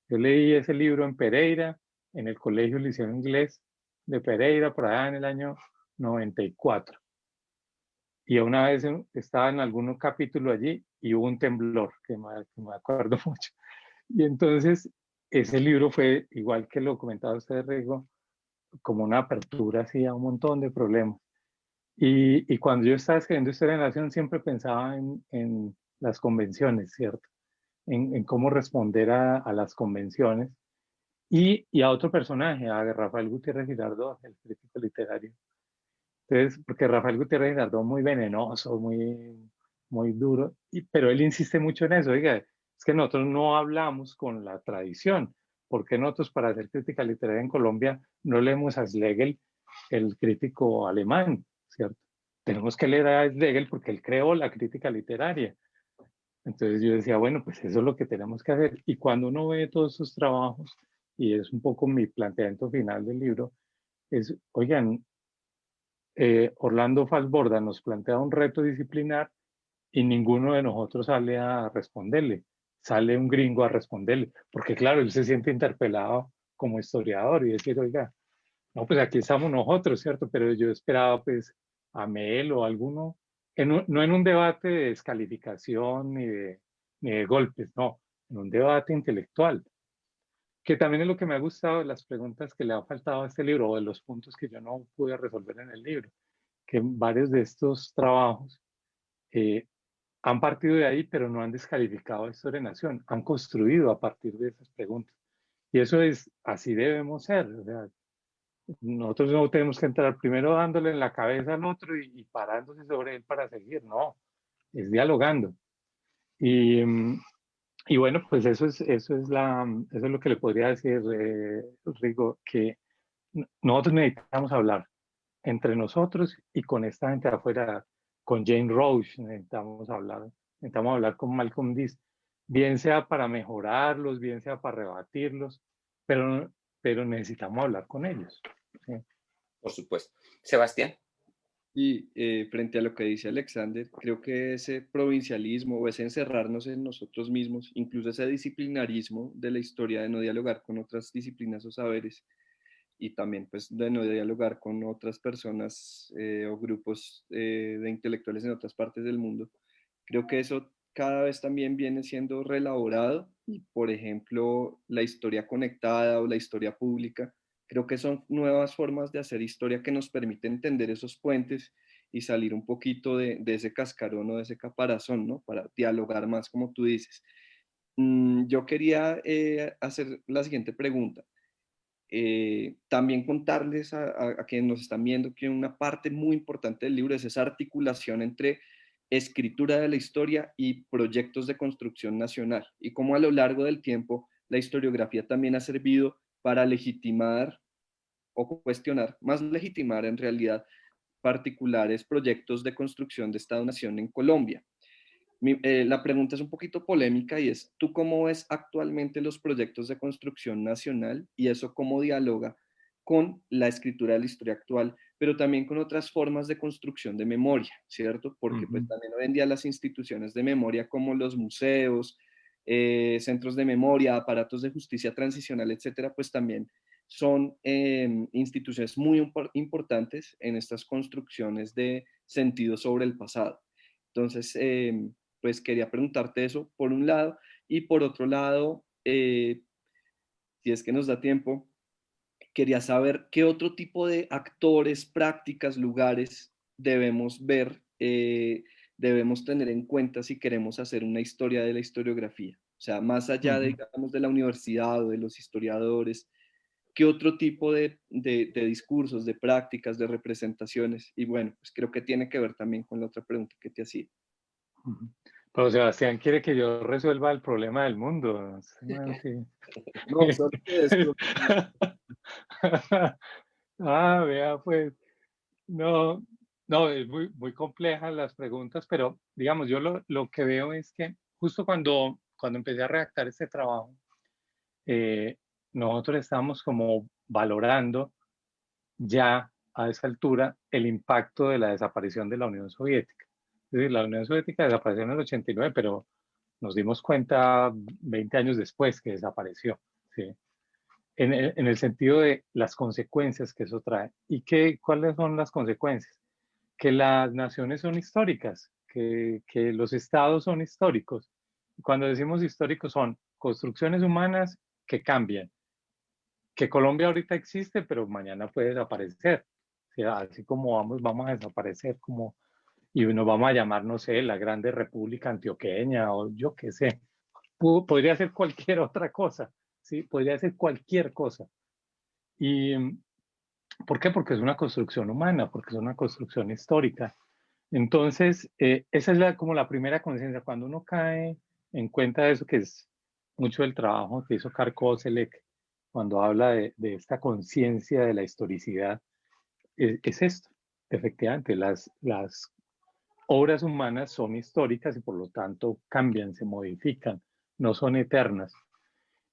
Yo leí ese libro en Pereira, en el Colegio Liceo Inglés de Pereira, por allá en el año 94. Y una vez estaba en algún capítulo allí y hubo un temblor, que me acuerdo mucho. Y entonces ese libro fue, igual que lo comentaba usted, Rigo, como una apertura así a un montón de problemas. Y cuando yo estaba escribiendo Historia de la Nación siempre pensaba en las convenciones, ¿cierto? En cómo responder a las convenciones. Y a otro personaje, a Rafael Gutiérrez Girardot, el crítico literario. Entonces, porque Rafael Gutiérrez Girardot muy venenoso, muy duro, pero él insiste mucho en eso. Oiga, es que nosotros no hablamos con la tradición. Porque nosotros para hacer crítica literaria en Colombia no leemos a Schlegel, el crítico alemán, ¿cierto? Tenemos que leer a Schlegel porque él creó la crítica literaria. Entonces yo decía, bueno, pues eso es lo que tenemos que hacer. Y cuando uno ve todos esos trabajos, y es un poco mi planteamiento final del libro, es, oigan, Orlando Falsborda nos plantea un reto disciplinar y ninguno de nosotros sale a responderle. Sale un gringo a responderle, porque claro, él se siente interpelado como historiador y decir, oiga, no, pues aquí estamos nosotros, ¿cierto? Pero yo esperaba pues a Mel o alguno, no en un debate de descalificación ni de golpes, no, en un debate intelectual, que también es lo que me ha gustado de las preguntas que le ha faltado a este libro o de los puntos que yo no pude resolver en el libro, que varios de estos trabajos eh, han partido de ahí, pero no han descalificado a Historia de Nación, han construido a partir de esas preguntas. Y eso es, así debemos ser. O sea, nosotros no tenemos que entrar primero dándole en la cabeza al otro y parándose sobre él para seguir, no, es dialogando. Y, y bueno, pues eso es lo que le podría decir, Rigo, que nosotros necesitamos hablar entre nosotros y con esta gente de afuera, con Jane Roche, necesitamos hablar con Malcolm X, bien sea para mejorarlos, bien sea para rebatirlos, pero necesitamos hablar con ellos. ¿Sí? Por supuesto. Sebastián. Y frente a lo que dice Alexander, creo que ese provincialismo o ese encerrarnos en nosotros mismos, incluso ese disciplinarismo de la historia de no dialogar con otras disciplinas o saberes, y también pues de no dialogar con otras personas o grupos de intelectuales en otras partes del mundo, creo que eso cada vez también viene siendo reelaborado y por ejemplo la historia conectada o la historia pública, creo que son nuevas formas de hacer historia que nos permiten entender esos puentes y salir un poquito de ese cascarón o de ese caparazón, ¿no? Para dialogar más como tú dices. Yo quería hacer la siguiente pregunta. También contarles a quienes nos están viendo que una parte muy importante del libro es esa articulación entre escritura de la historia y proyectos de construcción nacional, y cómo a lo largo del tiempo la historiografía también ha servido para legitimar o cuestionar, más legitimar en realidad, particulares proyectos de construcción de Estado-Nación en Colombia. La pregunta es un poquito polémica y es, ¿tú cómo ves actualmente los proyectos de construcción nacional y eso cómo dialoga con la escritura de la historia actual, pero también con otras formas de construcción de memoria, ¿cierto? Porque pues también hoy en día las instituciones de memoria como los museos, centros de memoria, aparatos de justicia transicional, etcétera, pues también son instituciones muy importantes en estas construcciones de sentido sobre el pasado. Entonces, pues quería preguntarte eso por un lado y por otro lado, si es que nos da tiempo, quería saber qué otro tipo de actores, prácticas, lugares debemos ver, debemos tener en cuenta si queremos hacer una historia de la historiografía. O sea, más allá de, digamos, de la universidad o de los historiadores, ¿qué otro tipo de discursos, de prácticas, de representaciones? Y bueno, pues creo que tiene que ver también con la otra pregunta que te hacía. Pero Sebastián quiere que yo resuelva el problema del mundo. Sí. No, solo que esto. Ah, vea, pues, no, no, es muy complejas las preguntas, pero digamos, yo lo que veo es que justo cuando empecé a redactar este trabajo, nosotros estamos como valorando ya a esa altura el impacto de la desaparición de la Unión Soviética. Es decir, la Unión Soviética desapareció en el 89, pero nos dimos cuenta 20 años después que desapareció, ¿sí? En el sentido de las consecuencias que eso trae. ¿Y cuáles son las consecuencias? Que las naciones son históricas, que los estados son históricos. Cuando decimos históricos son construcciones humanas que cambian, que Colombia ahorita existe, pero mañana puede desaparecer. O sea, así como vamos a desaparecer, y nos vamos a llamar, no sé, la Grande República Antioqueña o yo qué sé. Podría ser cualquier otra cosa, ¿sí? Podría ser cualquier cosa. ¿Y por qué? Porque es una construcción humana, porque es una construcción histórica. Entonces, esa es como la primera conciencia. Cuando uno cae en cuenta de eso, que es mucho del trabajo que hizo Karl Koselleck, cuando habla de esta conciencia de la historicidad, es esto. Efectivamente, las obras humanas son históricas y por lo tanto cambian, se modifican, no son eternas.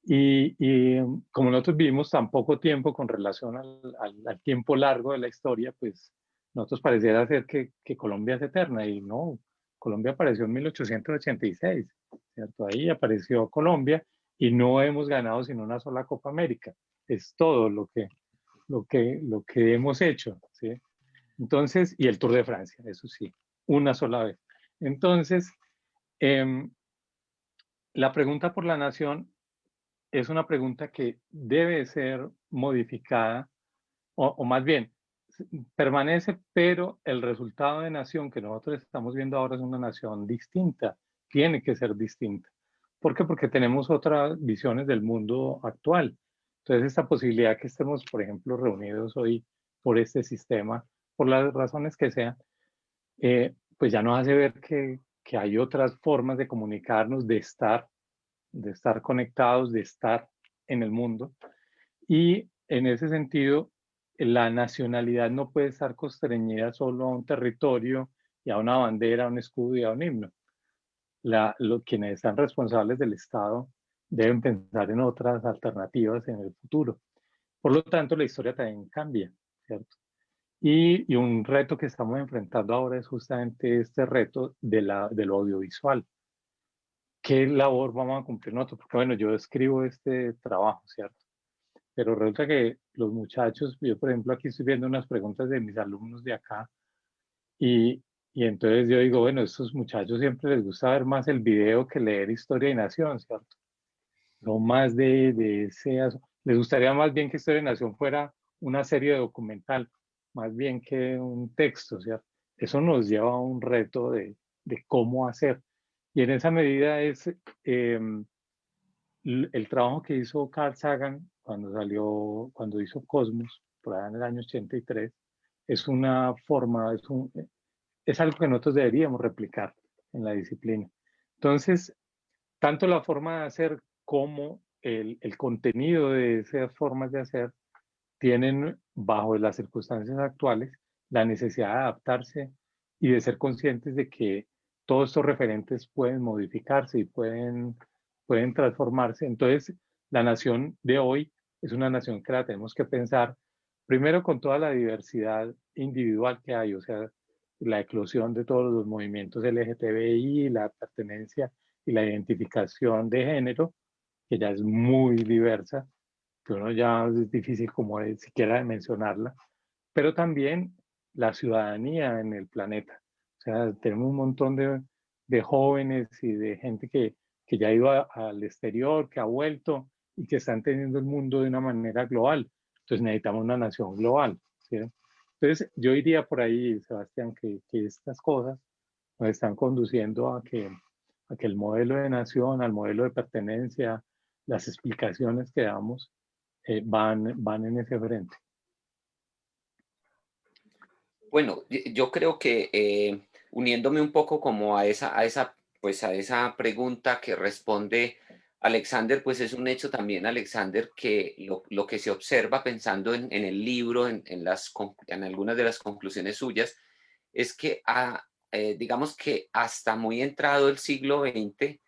Y como nosotros vivimos tan poco tiempo con relación al tiempo largo de la historia, pues nosotros pareciera ser que Colombia es eterna y no, Colombia apareció en 1886, ¿cierto? Ahí apareció Colombia y no hemos ganado sino una sola Copa América. Es todo lo que hemos hecho, ¿sí? Entonces, y el Tour de Francia, eso sí, una sola vez. Entonces, la pregunta por la nación es una pregunta que debe ser modificada, o más bien, permanece, pero el resultado de nación que nosotros estamos viendo ahora es una nación distinta, tiene que ser distinta. ¿Por qué? Porque tenemos otras visiones del mundo actual. Entonces, esta posibilidad que estemos, por ejemplo, reunidos hoy por este sistema, por las razones que sean, pues ya nos hace ver que hay otras formas de comunicarnos, de estar conectados, de estar en el mundo. Y en ese sentido, la nacionalidad no puede estar constreñida solo a un territorio y a una bandera, a un escudo y a un himno. Quienes están responsables del Estado deben pensar en otras alternativas en el futuro. Por lo tanto, la historia también cambia, ¿cierto? Y un reto que estamos enfrentando ahora es justamente este reto de lo audiovisual. ¿Qué labor vamos a cumplir nosotros? Porque bueno, yo escribo este trabajo, ¿cierto? Pero resulta que los muchachos, yo por ejemplo aquí estoy viendo unas preguntas de mis alumnos de acá y entonces yo digo, bueno, a estos muchachos siempre les gusta ver más el video que leer Historia y Nación, ¿cierto? No más de ese, les gustaría más bien que Historia y Nación fuera una serie documental, más bien que un texto, ¿cierto? Eso nos lleva a un reto de cómo hacer. Y en esa medida es el trabajo que hizo Carl Sagan cuando hizo Cosmos, por allá en el año 83, es una forma, es algo que nosotros deberíamos replicar en la disciplina. Entonces, tanto la forma de hacer como el contenido de esas formas de hacer tienen, bajo las circunstancias actuales, la necesidad de adaptarse y de ser conscientes de que todos estos referentes pueden modificarse y pueden transformarse. Entonces, la nación de hoy es una nación que la tenemos que pensar primero con toda la diversidad individual que hay, o sea, la eclosión de todos los movimientos LGTBI, la pertenencia y la identificación de género, que ya es muy diversa, que uno ya es difícil como siquiera de mencionarla, pero también la ciudadanía en el planeta. O sea, tenemos un montón de jóvenes y de gente que ya ha ido al exterior, que ha vuelto y que está entendiendo el mundo de una manera global. Entonces necesitamos una nación global, ¿sí? Entonces yo iría por ahí, Sebastián, que estas cosas nos están conduciendo a que el modelo de nación, al modelo de pertenencia, las explicaciones que damos van en ese frente. Bueno, yo creo que uniéndome un poco como pues a esa pregunta que responde Alexander, pues es un hecho también, Alexander, que lo que se observa pensando en el libro, en algunas de las conclusiones suyas, es que digamos que hasta muy entrado el siglo XX,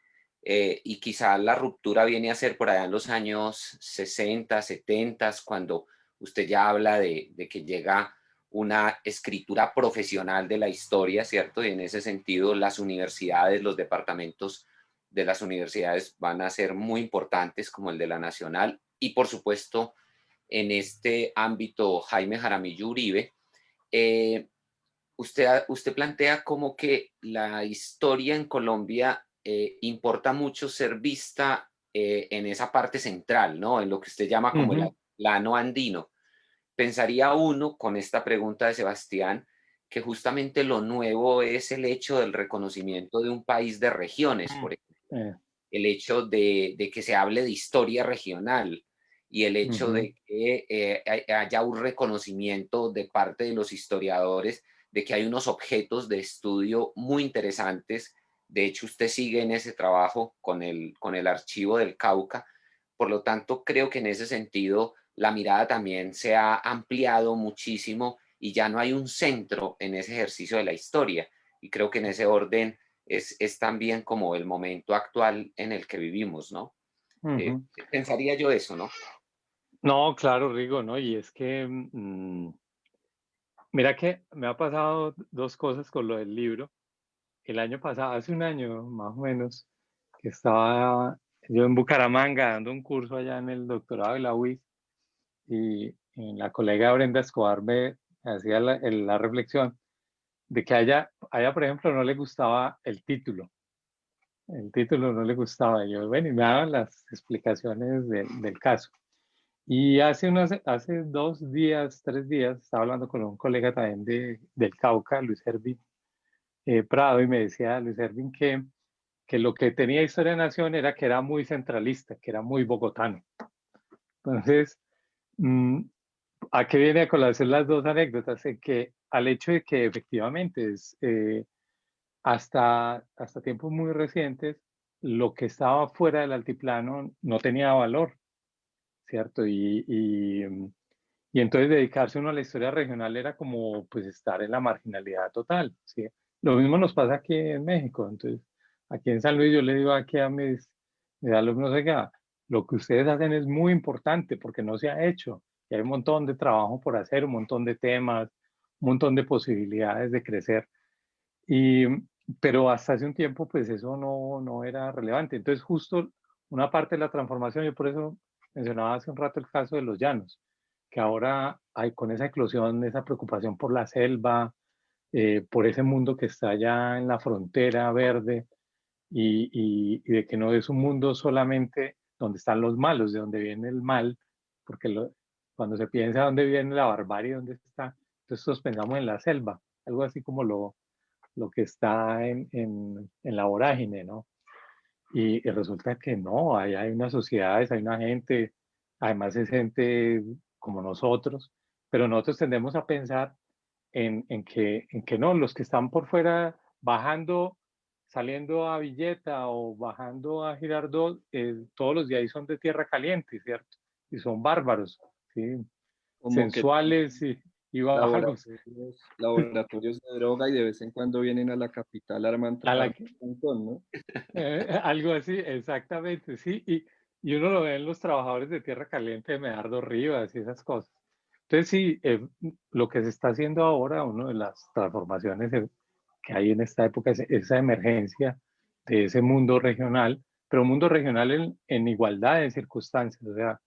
y quizá la ruptura viene a ser por allá en los años 60, 70, cuando usted ya habla de que llega una escritura profesional de la historia, ¿cierto? Y en ese sentido las universidades, los departamentos de las universidades van a ser muy importantes, como el de la Nacional, y por supuesto en este ámbito Jaime Jaramillo Uribe. Usted plantea como que la historia en Colombia importa mucho ser vista en esa parte central, ¿no? En lo que usted llama como el plano andino. Pensaría uno con esta pregunta de Sebastián que justamente lo nuevo es el hecho del reconocimiento de un país de regiones, por ejemplo. El hecho de que se hable de historia regional y el hecho de que haya un reconocimiento de parte de los historiadores de que hay unos objetos de estudio muy interesantes. De hecho, usted sigue en ese trabajo con el archivo del Cauca. Por lo tanto, creo que en ese sentido la mirada también se ha ampliado muchísimo y ya no hay un centro en ese ejercicio de la historia. Y creo que en ese orden es también como el momento actual en el que vivimos, ¿no? Pensaría yo eso, ¿no? No, claro, Rigo, ¿no? Y es que, mira que me ha pasado dos cosas con lo del libro. El año pasado, hace un año más o menos, que estaba yo en Bucaramanga dando un curso allá en el doctorado de la UIS y la colega Brenda Escobar me hacía la reflexión de que a ella, por ejemplo, no le gustaba el título. El título no le gustaba. Y yo, bueno, y me daban las explicaciones del caso. Y hace 2 días, 3 días, estaba hablando con un colega también del Cauca, Luis Hervín Prado, y me decía Luis Hervín que lo que tenía Historia de Nación era que era muy centralista, que era muy bogotano. Entonces, ¿a qué viene a colación las dos anécdotas? Que al hecho de que efectivamente hasta tiempos muy recientes, lo que estaba fuera del altiplano no tenía valor, ¿cierto? Y entonces dedicarse uno a la historia regional era como pues estar en la marginalidad total, ¿sí? Lo mismo nos pasa aquí en México. Entonces, aquí en San Luis yo le digo aquí a mis alumnos, oiga, lo que ustedes hacen es muy importante porque no se ha hecho. Y hay un montón de trabajo por hacer, un montón de temas, un montón de posibilidades de crecer. Pero hasta hace un tiempo pues eso no era relevante. Entonces justo una parte de la transformación, yo por eso mencionaba hace un rato el caso de los llanos, que ahora hay con esa eclosión, esa preocupación por la selva, por ese mundo que está allá en la frontera verde y de que no es un mundo solamente donde están los malos, de donde viene el mal, porque cuando se piensa dónde viene la barbarie, dónde está, entonces todos pensamos en la selva, algo así como lo que está en la vorágine, ¿no? Y resulta que no, hay unas sociedades, hay una gente, además es gente como nosotros, pero nosotros tendemos a pensar en que no, los que están por fuera bajando, saliendo a Villeta o bajando a Girardot, todos los de ahí son de tierra caliente, ¿cierto? Y son bárbaros, ¿sí? Como que Sensuales y vagos. laboratorios de droga y de vez en cuando vienen a la capital arman un montón, ¿no? Algo así, exactamente, sí. Y uno lo ve en los trabajadores de tierra caliente de Medardo Rivas y esas cosas. Entonces, sí, lo que se está haciendo ahora, una de las transformaciones que hay en esta época es esa emergencia de ese mundo regional, pero un mundo regional en igualdad de circunstancias, o sea,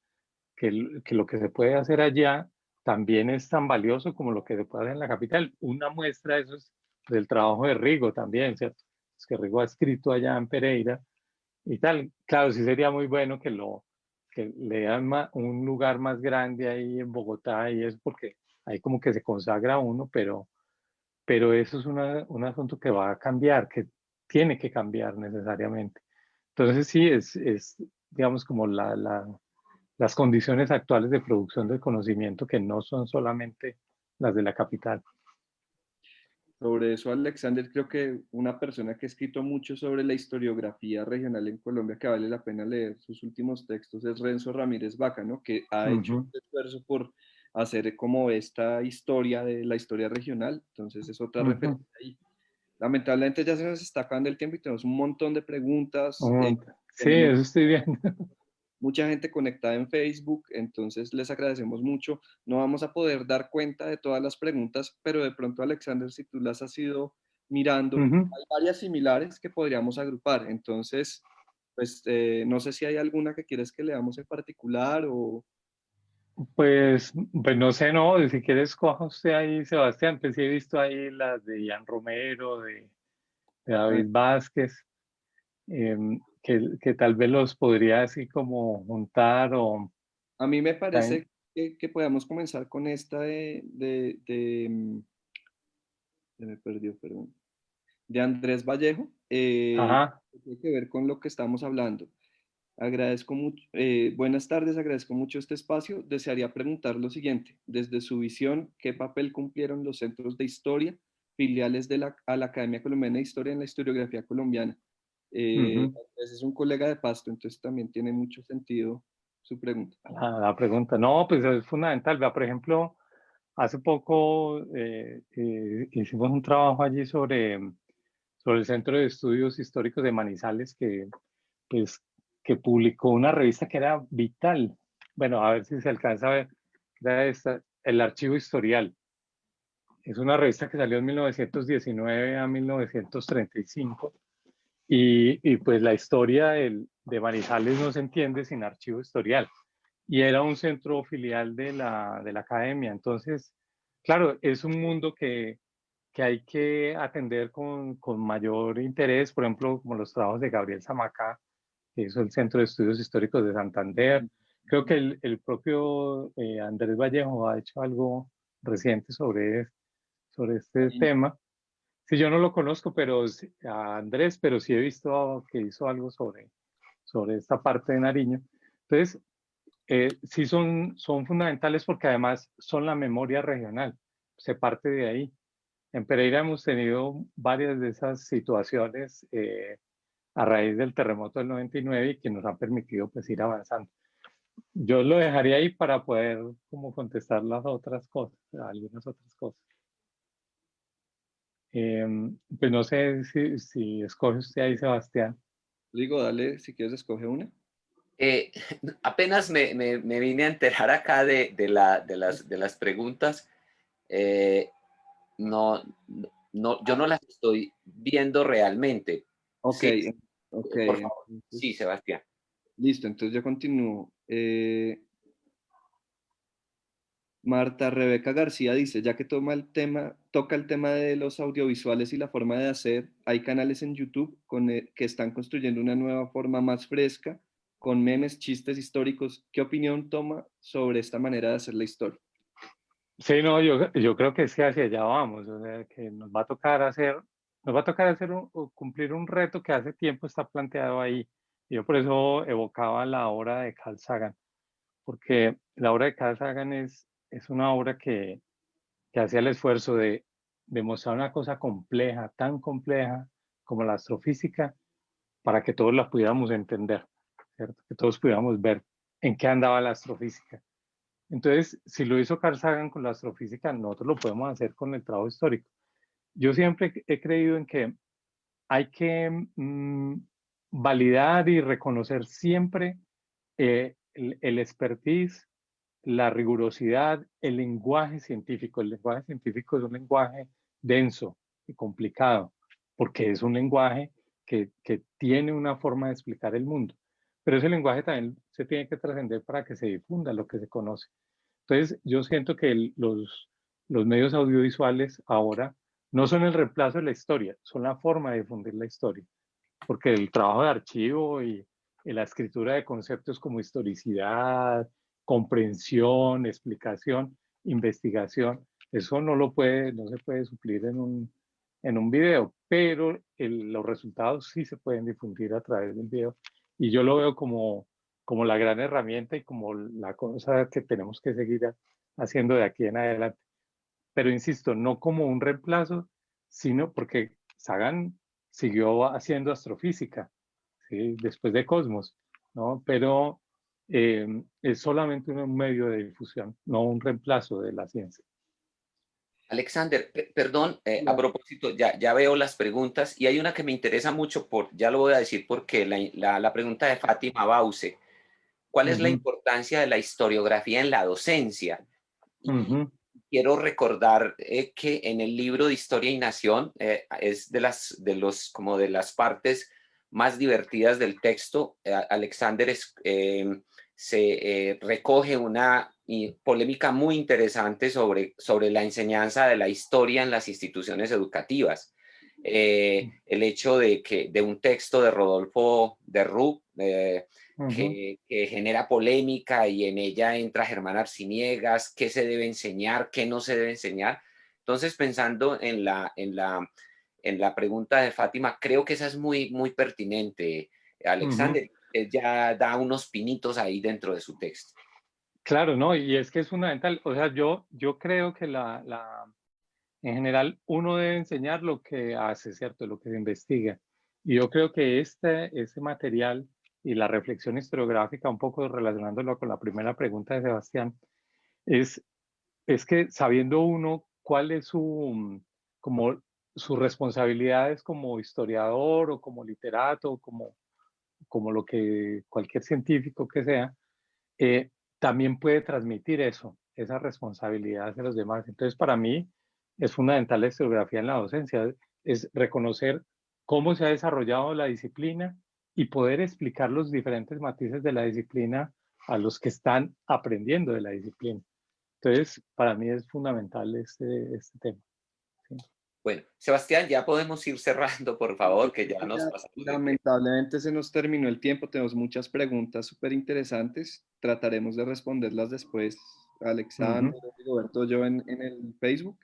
que lo que se puede hacer allá también es tan valioso como lo que se puede hacer en la capital. Una muestra de eso es del trabajo de Rigo también, ¿cierto? Es que Rigo ha escrito allá en Pereira y tal. Claro, sí sería muy bueno que lo que le dan un lugar más grande ahí en Bogotá y es porque ahí como que se consagra uno, pero eso es un asunto que va a cambiar, que tiene que cambiar necesariamente. Entonces sí, digamos, como las condiciones actuales de producción del conocimiento que no son solamente las de la capital. Sobre eso, Alexander, creo que una persona que ha escrito mucho sobre la historiografía regional en Colombia, que vale la pena leer sus últimos textos, es Renzo Ramírez Vaca, ¿no? Que ha hecho un esfuerzo por hacer como esta historia de la historia regional. Entonces es otra referencia ahí. Lamentablemente ya se nos está acabando el tiempo y tenemos un montón de preguntas. Sí, Tenemos eso estoy viendo. mucha gente conectada en Facebook, entonces les agradecemos mucho. No vamos a poder dar cuenta de todas las preguntas, pero de pronto, Alexander, si tú las has ido mirando, hay varias similares que podríamos agrupar. Entonces, pues no sé si hay alguna que quieres que leamos en particular o... Pues no sé, no, si quieres coja usted ahí, Sebastián, pues sí he visto ahí las de Ian Romero, de David Vázquez, que tal vez los podría así como juntar o... A mí me también- parece que podamos comenzar con esta se me perdió, perdón, de Andrés Vallejo, Ajá. que tiene que ver con lo que estamos hablando. Agradezco mucho, buenas tardes, agradezco mucho este espacio. Desearía preguntar lo siguiente, desde su visión, ¿qué papel cumplieron los centros de historia, filiales a la Academia Colombiana de Historia en la historiografía colombiana? Ese es un colega de Pasto, entonces también tiene mucho sentido su pregunta. La pregunta, no, pues es fundamental. Vea, por ejemplo, hace poco hicimos un trabajo allí sobre el Centro de Estudios Históricos de Manizales pues, que publicó una revista que era vital. Bueno, a ver si se alcanza a ver. Era el Archivo Historial. Es una revista que salió en 1919 a 1935 y pues la historia de Manizales no se entiende sin Archivo Historial. Y era un centro filial de la academia. Entonces, claro, es un mundo que hay que atender con mayor interés, por ejemplo, como los trabajos de Gabriel Zamaca, que hizo el Centro de Estudios Históricos de Santander. Creo que el propio Andrés Vallejo ha hecho algo reciente sobre este tema. Sí, yo no lo conozco, pero a Andrés, pero sí he visto que hizo algo sobre esta parte de Nariño. Entonces, sí son fundamentales porque además son la memoria regional, se parte de ahí. En Pereira hemos tenido varias de esas situaciones a raíz del terremoto del 99 y que nos han permitido pues ir avanzando. Yo lo dejaría ahí para poder como contestar las otras cosas, algunas otras cosas. Pues no sé si escoge usted ahí, Sebastián. Digo, dale, si quieres, escoge una. Eh, apenas me vine a enterar acá de las preguntas. Eh, no, yo no las estoy viendo realmente. Ok, Sí, ok. por favor. Sí, Entonces, Sebastián. listo, entonces yo continúo. Marta Rebeca García dice, ya que toca el tema de los audiovisuales y la forma de hacer, hay canales en YouTube que están construyendo una nueva forma más fresca, con memes, chistes históricos. ¿Qué opinión toma sobre esta manera de hacer la historia? Sí, no, yo creo que es que hacia allá vamos, o sea, que nos va a tocar cumplir un reto que hace tiempo está planteado ahí. Y yo por eso evocaba la obra de Carl Sagan, porque la obra de Carl Sagan es una obra que hacía el esfuerzo de mostrar una cosa compleja, tan compleja como la astrofísica, para que todos la pudiéramos entender, ¿cierto? Que todos pudiéramos ver en qué andaba la astrofísica. Entonces, si lo hizo Carl Sagan con la astrofísica, nosotros lo podemos hacer con el trabajo histórico. Yo siempre he creído en que hay que validar y reconocer siempre el expertise, la rigurosidad, el lenguaje científico. El lenguaje científico es un lenguaje denso y complicado, porque es un lenguaje que tiene una forma de explicar el mundo. Pero ese lenguaje también se tiene que trascender para que se difunda lo que se conoce. Entonces, yo siento que los medios audiovisuales ahora no son el reemplazo de la historia, son la forma de difundir la historia, porque el trabajo de archivo y la escritura de conceptos como historicidad, comprensión, explicación, investigación. Eso no se puede suplir en un video, pero los resultados sí se pueden difundir a través del video. Y yo lo veo como la gran herramienta y como la cosa que tenemos que seguir haciendo de aquí en adelante. Pero insisto, no como un reemplazo, sino porque Sagan siguió haciendo astrofísica, ¿sí? Después de Cosmos, ¿no? Pero es solamente un medio de difusión, no un reemplazo de la ciencia. Alexander, perdón, a Claro. propósito, ya veo las preguntas y hay una que me interesa mucho, ya lo voy a decir porque la pregunta de Fátima Bause, ¿cuál es la importancia de la historiografía en la docencia? Y quiero recordar que en el libro de Historia y Nación es como de las partes más divertidas del texto. Alexander se recoge una polémica muy interesante sobre la enseñanza de la historia en las instituciones educativas. El hecho de un texto de Rodolfo de Roux, que genera polémica y en ella entra Germán Arciniegas, qué se debe enseñar, qué no se debe enseñar. Entonces, pensando en la pregunta de Fátima, creo que esa es muy pertinente, Alexander. Ya da unos pinitos ahí dentro de su texto. Claro, no, y es que es fundamental. O sea, yo creo que en general uno debe enseñar lo que hace, ¿cierto? Lo que se investiga. Y yo creo que este material y la reflexión historiográfica, un poco relacionándolo con la primera pregunta de Sebastián, es, es que sabiendo uno cuál es como sus responsabilidades como historiador o como literato, como lo que cualquier científico que sea, eh, también puede transmitir eso, esa responsabilidad hacia los demás. Entonces, para mí es fundamental la historiografía en la docencia, es reconocer cómo se ha desarrollado la disciplina y poder explicar los diferentes matices de la disciplina a los que están aprendiendo de la disciplina. Entonces, para mí es fundamental este tema. ¿Sí? Bueno, Sebastián, ya podemos ir cerrando, por favor, que ya nos pasamos de tiempo. Lamentablemente se nos terminó el tiempo, tenemos muchas preguntas súper interesantes, trataremos de responderlas después, Alexander, Roberto, yo en el Facebook.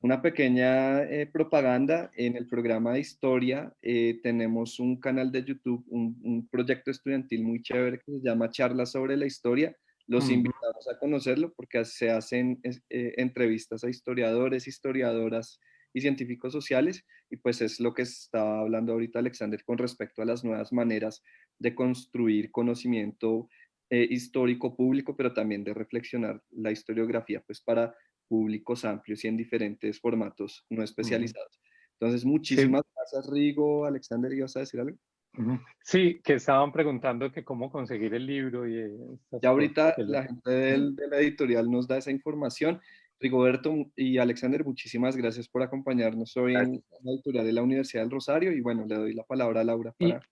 Una pequeña propaganda en el programa de historia. Tenemos un canal de YouTube, un proyecto estudiantil muy chévere que se llama Charlas sobre la Historia. Los invitamos a conocerlo porque se hacen entrevistas a historiadores, historiadoras y científicos sociales, y pues es lo que está hablando ahorita Alexander con respecto a las nuevas maneras de construir conocimiento histórico público, pero también de reflexionar la historiografía, pues para públicos amplios y en diferentes formatos no especializados. Entonces, Sí, muchísimas gracias, Rigo. Alexander, ¿ibas a decir algo? sí, que estaban preguntando que cómo conseguir el libro y estas Ya cosas. ahorita la gente de la editorial nos da esa información. Rigoberto y Alexander, muchísimas gracias por acompañarnos hoy en Gracias. la editorial de la Universidad del Rosario y bueno, le doy la palabra a Laura Y para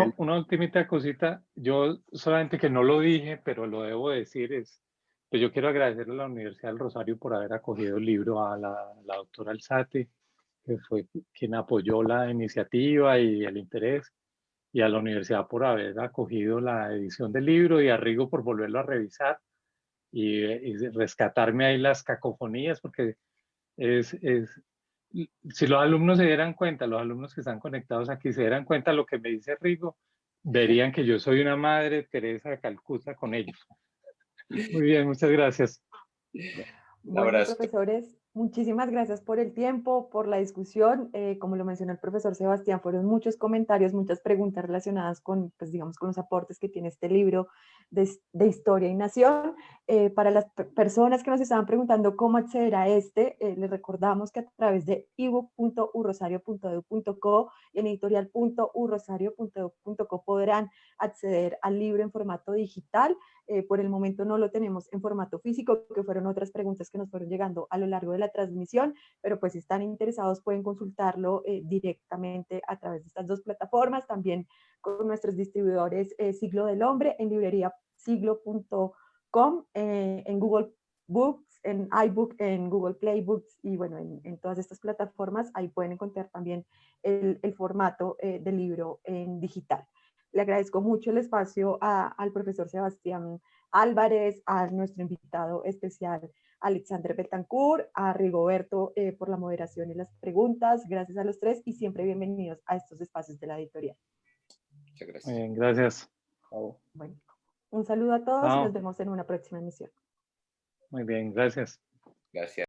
el... una ultimita cosita, yo solamente que no lo dije, pero lo debo decir, es que yo quiero agradecerle a la Universidad del Rosario por haber acogido el libro a la doctora Alzate, que fue quien apoyó la iniciativa y el interés, y a la universidad por haber acogido la edición del libro y a Rigo por volverlo a revisar y rescatarme ahí las cacofonías, porque es, si los alumnos se dieran cuenta, los alumnos que están conectados aquí se dieran cuenta de lo que me dice Rigo, verían que yo soy una madre Teresa de Calcuta con ellos. Muy bien, muchas gracias. Un Bueno, abrazo. profesores, muchísimas gracias por el tiempo, por la discusión. Como lo mencionó el profesor Sebastián, fueron muchos comentarios, muchas preguntas relacionadas con, pues, digamos, con los aportes que tiene este libro de Historia y Nación. Para las personas que nos estaban preguntando cómo acceder a les recordamos que a través de ebook.urrosario.edu.co y en editorial.urrosario.edu.co podrán acceder al libro en formato digital. Por el momento no lo tenemos en formato físico, que fueron otras preguntas que nos fueron llegando a lo largo de la transmisión, pero pues si están interesados pueden consultarlo directamente a través de estas dos plataformas, también con nuestros distribuidores Siglo del Hombre en librería siglo.com, en Google Books, en iBook, en Google Play Books y bueno, en todas estas plataformas, ahí pueden encontrar también el formato del libro en digital. Le agradezco mucho el espacio al profesor Sebastián Álvarez, a nuestro invitado especial Alexander Betancourt, a Rigoberto por la moderación y las preguntas. Gracias a los tres y siempre bienvenidos a estos espacios de la editorial. Muchas gracias. Muy bien, gracias. Bueno, un saludo a todos y nos vemos en una próxima emisión. Muy bien, gracias. Gracias.